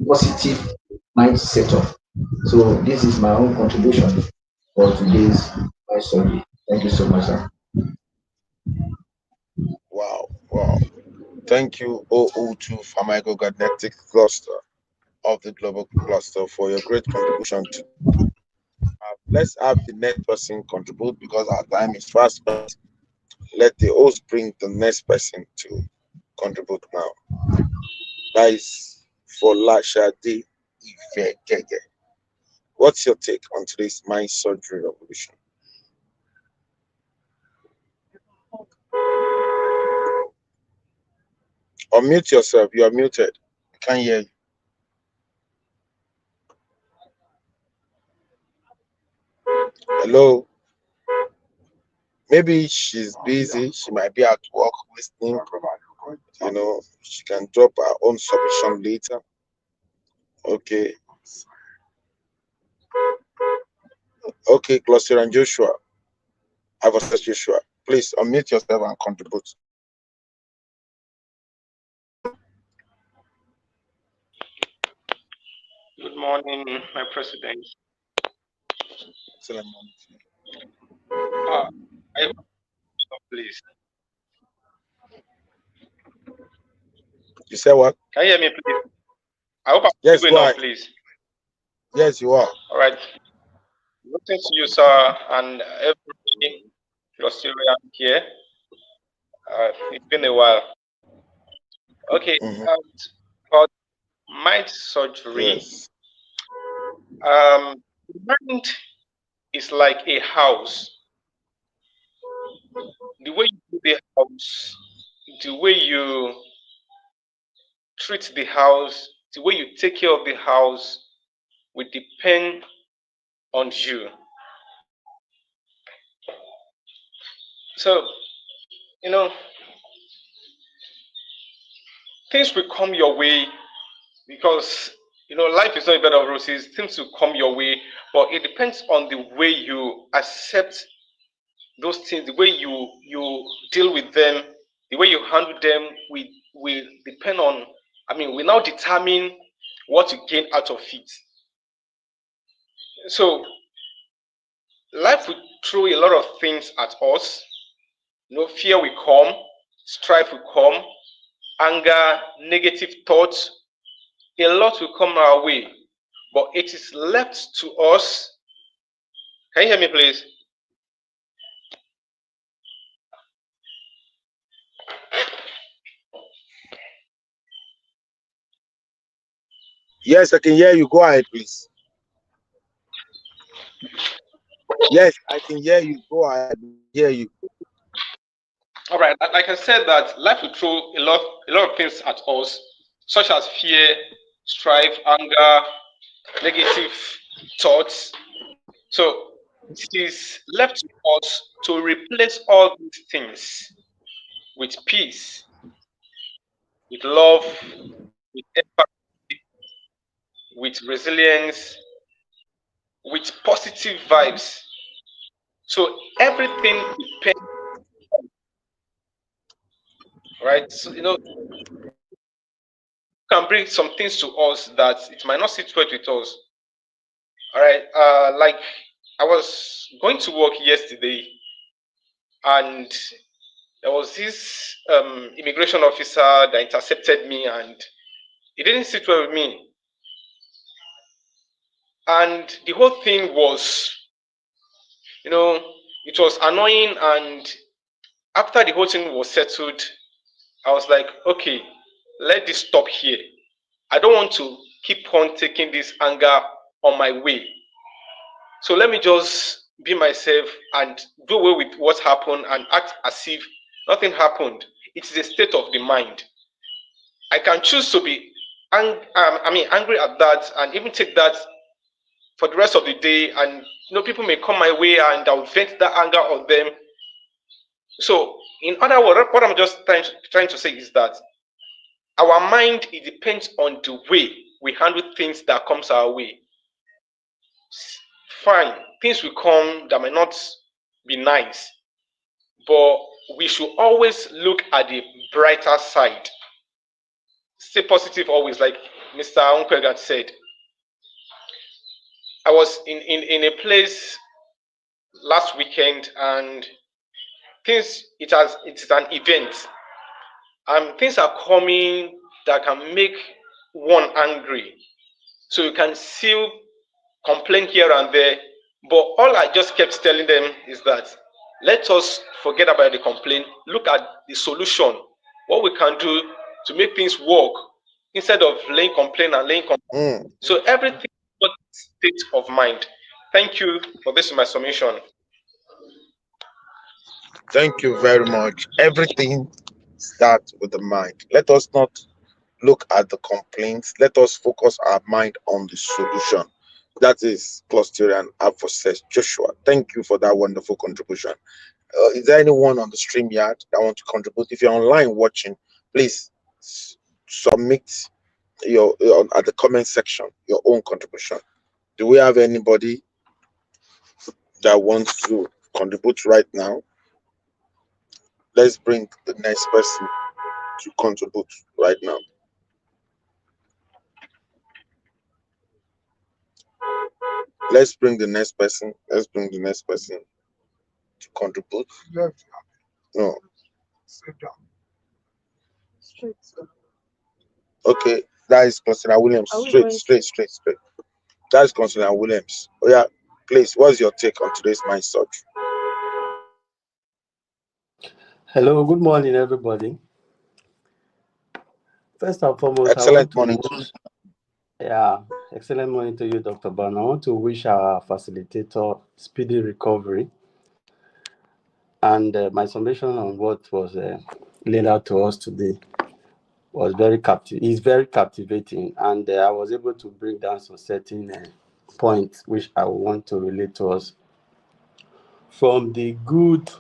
positive mind setup. So this is my own contribution for today's mind surgery. Thank you so much, sir. Wow, wow. Thank you, OO2 Pharmacokinetic Cluster of the Global Cluster, for your great contribution today. Let's have the next person contribute because our time is fast spent. Let the host bring the next person to contribute now. That is for Lashade Ifegege. What's your take on today's mind surgery revolution? Unmute yourself. You are muted. I can't hear you. Hello. Maybe she's busy. She might be at work listening. She can drop her own submission later. Okay. Okay, Cluster and Joshua. I versus Joshua. Please unmute yourself and contribute. Good morning, my president. Excellent. I hope so, please. You said what? Can you hear me, please? I hope I'm Yes, good go enough, ahead. please. Yes, you are. All right. Listen to you, sir, and every Australian here. It's been a while. Okay. Mhm. About mind surgery. Yes. Mind is like a house. The way you do the house, the way you treat the house, the way you take care of the house will depend on you. So, you know, things will come your way because life is not a bed of roses. Things will come your way, but it depends on the way you accept those things, the way you deal with them, the way you handle them. We depend on. I mean, we now determine what you gain out of it. So life will throw a lot of things at us. Fear will come, strife will come, anger, negative thoughts. A lot will come our way, but it is left to us. Can you hear me, please? Yes, I can hear you. Go ahead, please. Yes, I can hear you. Go ahead. I hear you. All right. Like I said, that life will throw a lot of things at us, such as fear, strife, anger, negative thoughts. So it is left to us to replace all these things with peace, with love, with empathy, with resilience, with positive vibes. So everything depends, right? So can bring some things to us that it might not sit well with us. All right. Like I was going to work yesterday, and there was this immigration officer that intercepted me, and it didn't sit well with me. And the whole thing was, it was annoying, and after the whole thing was settled, I was like, okay, let this stop here. I don't want to keep on taking this anger on my way. So let me just be myself and do away with what happened and act as if nothing happened. It is a state of the mind. I can choose to be angry at that and even take that for the rest of the day. And people may come my way and I'll vent that anger on them. So, in other words, what I'm just trying to say is that our mind, it depends on the way we handle things that comes our way. Fine, things will come that may not be nice, but we should always look at the brighter side. Stay positive always, like Mr. Unkwega said. I was in a place last weekend, and it's an event, and things are coming that can make one angry. So you can still complain here and there, but all I just kept telling them is that let us forget about the complaint, look at the solution, what we can do to make things work instead of laying complaint and laying complaint. Mm. So everything is state of mind. Thank you for this, my submission. Thank you very much. Everything starts with the mind. Let us not look at the complaints. Let us focus our mind on the solution. That is Clusterian Advocate Joshua. Thank you for that wonderful contribution. Is there anyone on the stream yard that want to contribute? If you're online watching, please submit your at the comment section your own contribution. Do we have anybody that wants to contribute right now? Let's bring the next person to contribute right now. Let's bring the next person. Let's bring the next person to contribute. No. Okay, that is Constantine Williams. Straight. That is Constantine Williams. Oh yeah, please. What's your take on today's mind search? Hello, good morning, everybody. First and foremost, I Excellent want to morning. wish, excellent morning to you, Dr. Ban. I want to wish our facilitator speedy recovery. And my summation on what was laid out to us today was is very captivating. And I was able to bring down some certain points which I want to relate to us from the good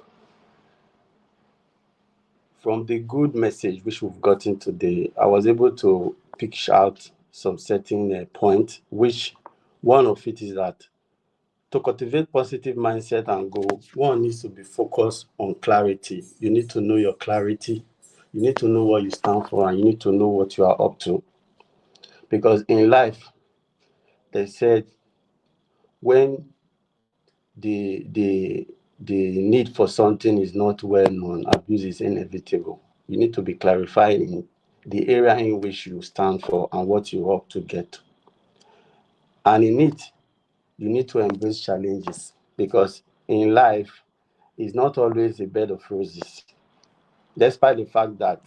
message which we've gotten today. I was able to pick out some certain points, which one of it is that to cultivate positive mindset and goal, one needs to be focused on clarity. You need to know your clarity. You need to know what you stand for, and you need to know what you are up to. Because in life, they said when the need for something is not well known, abuse is inevitable. You need to be clarified in the area in which you stand for and what you hope to get. And in it, you need to embrace challenges, because in life, it's not always a bed of roses. Despite the fact that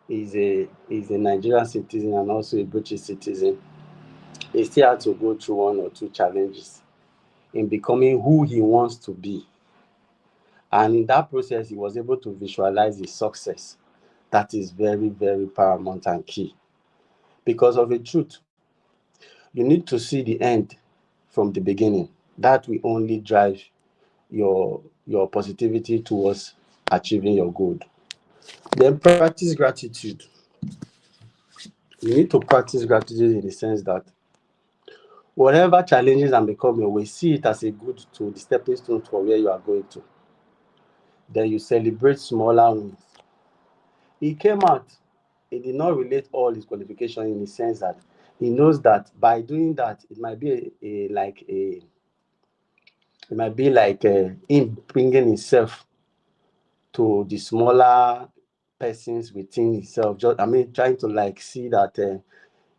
he's a Nigerian citizen and also a British citizen, he still had to go through one or two challenges in becoming who he wants to be. And in that process, he was able to visualize his success. That is very, very paramount and key. Because of the truth, you need to see the end from the beginning. That will only drive your positivity towards achieving your goal. Then practice gratitude. You need to practice gratitude in the sense that whatever challenges and become your way, see it as a good tool, the stepping stone for where you are going to. Then you celebrate smaller wins. He came out, he did not relate all his qualification in the sense that he knows that by doing that, it might be him bringing himself to the smaller persons within himself. Trying to see that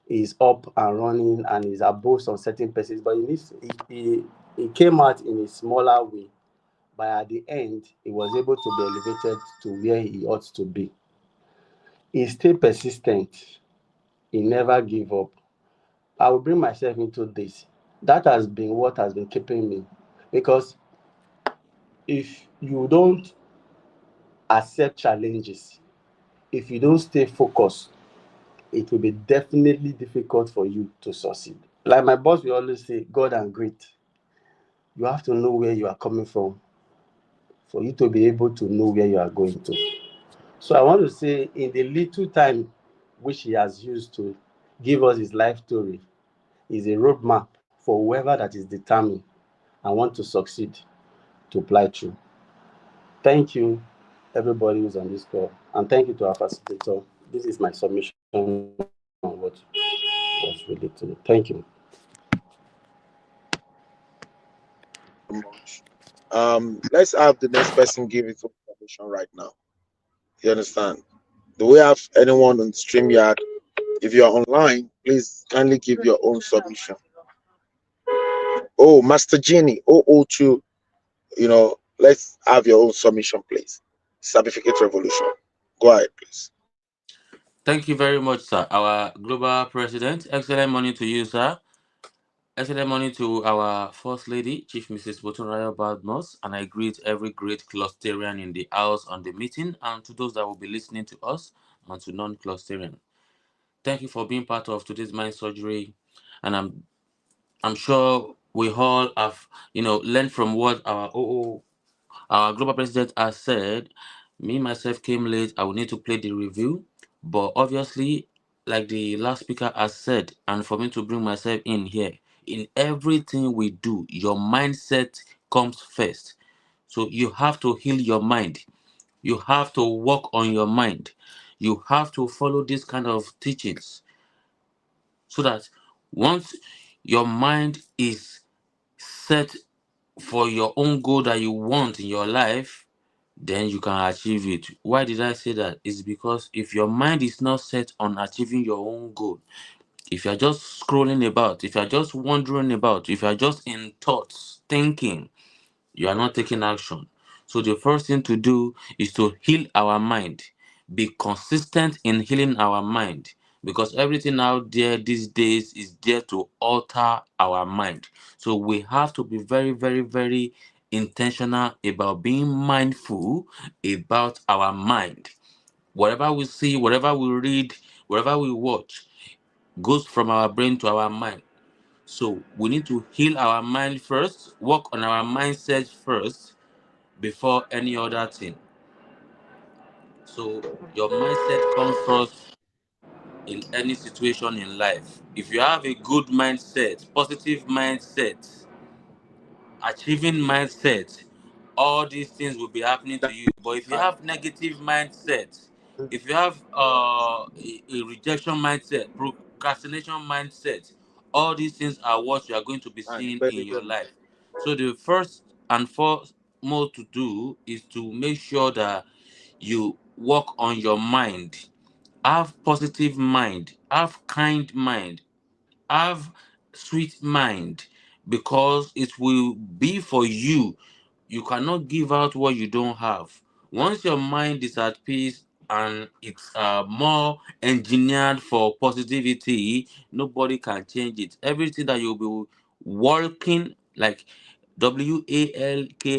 he's up and running and he's above some certain persons, but he came out in a smaller way but at the end, he was able to be elevated to where he ought to be. He stayed persistent. He never gave up. I will bring myself into this. That has been what has been keeping me. Because if you don't accept challenges, if you don't stay focused, it will be definitely difficult for you to succeed. Like my boss will always say, God and great. You have to know where you are coming from for you to be able to know where you are going to. So I want to say, in the little time which he has used to give us his life story, is a roadmap for whoever that is determined and want to succeed to apply through. Thank you, everybody who's on this call, and thank you to our facilitator. This is my submission on what was related to. Thank you. So much. Let's have the next person give his own submission right now. You understand? Do we have anyone on StreamYard? If you are online, please kindly give your own submission. Oh, Master Genie, 002, let's have your own submission, please. Certificate Revolution. Go ahead, please. Thank you very much, sir. Our global president. Excellent morning to you, sir. Excellent morning to our First Lady, Chief Mrs. Botunrayo Badmos, and I greet every great clusterian in the house on the meeting, and to those that will be listening to us, and to non-clusterian. Thank you for being part of today's mind surgery, and I'm sure we all have learned from what our global president has said. Me myself came late. I will need to play the review, but obviously, like the last speaker has said, and for me to bring myself in here, in everything we do, your mindset comes first. So you have to heal your mind. You have to work on your mind. You have to follow this kind of teachings so that once your mind is set for your own goal that you want in your life, then you can achieve it. Why did I say that? It's because if your mind is not set on achieving your own goal, if you're just scrolling about, if you're just wandering about, if you're just in thoughts, thinking, you are not taking action. So the first thing to do is to heal our mind. Be consistent in healing our mind because everything out there these days is there to alter our mind. So we have to be very, very, very intentional about being mindful about our mind. Whatever we see, whatever we read, whatever we watch goes from our brain to our mind. So we need to heal our mind first, work on our mindset first before any other thing. So your mindset comes first in any situation in life. If you have a good mindset, positive mindset, achieving mindset, all these things will be happening to you. But if you have negative mindset, if you have a rejection mindset, procrastination mindset, all these things are what you are going to be seeing in your life. So the first and foremost to do is to make sure that you work on your mind. Have positive mind, have kind mind, have sweet mind because it will be for you. You cannot give out what you don't have. Once your mind is at peace and it's more engineered for positivity, nobody can change it. Everything that you'll be working like WALKING,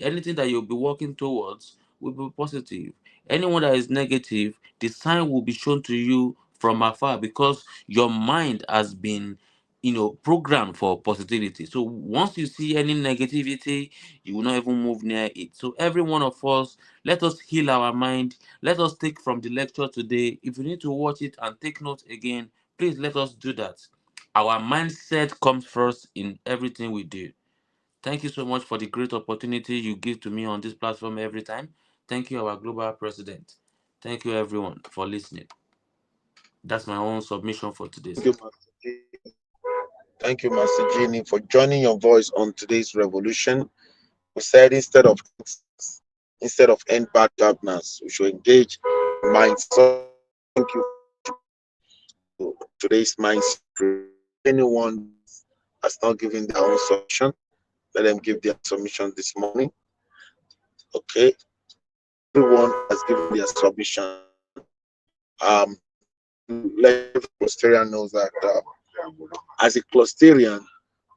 anything that you'll be working towards will be positive. Anyone that is negative, the sign will be shown to you from afar because your mind has been programmed for positivity. So once you see any negativity, you will not even move near it. So every one of us, let us heal our mind. Let us take from the lecture today. If you need to watch it and take notes again, please let us do that. Our mindset comes first in everything we do. Thank you so much for the great opportunity you give to me on this platform every time. Thank you, our global president. Thank you, everyone, for listening. That's my own submission for today, Thank sir. you, Master Genie. Thank you, Master Genie, for joining your voice on today's revolution. We said instead of end bad governance, we should engage in mind surgery. Thank you for today's mind surgery. Anyone has not given their own submission, let them give their submission this morning. Okay, everyone has given their submission. Let every clusterian knows that as a clusterian,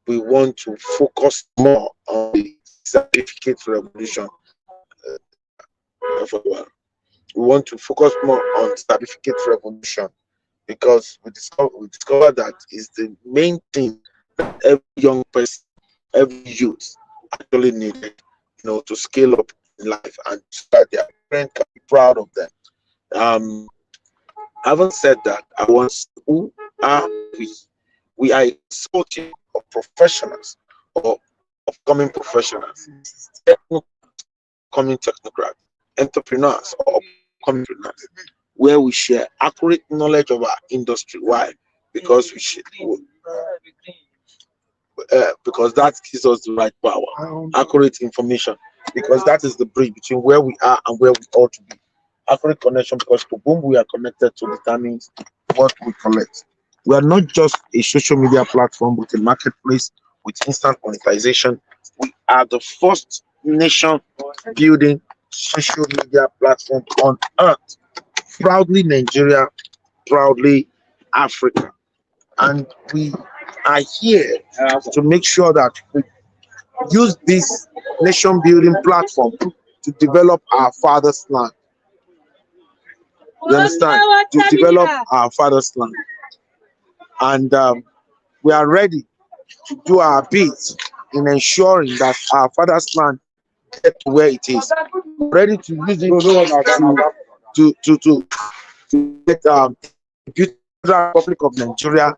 we want to focus more on the certificate revolution. We want to focus more on certificate revolution because we discover that is the main thing that every young person, every youth actually needed, to scale up in life and so that their parents can be proud of them. Um, Having said that, I want who are we? We are a consortium of professionals or upcoming professionals, upcoming technocrats, entrepreneurs, or upcoming entrepreneurs, where we share accurate knowledge of our industry. Why? Because we should, because that gives us the right power, accurate information, because that is the bridge between where we are and where we ought to be. Accurate connection, because to whom we are connected to determines what we collect. We are not just a social media platform with a marketplace with instant monetization. We are the first nation building social media platform on earth. Proudly Nigeria, proudly Africa. And we are here to make sure that we use this nation building platform to develop our father's land. You understand? To develop our father's land. And we are ready to do our bit in ensuring that our father's land get to where it is. Ready to use it to get the Republic of Nigeria,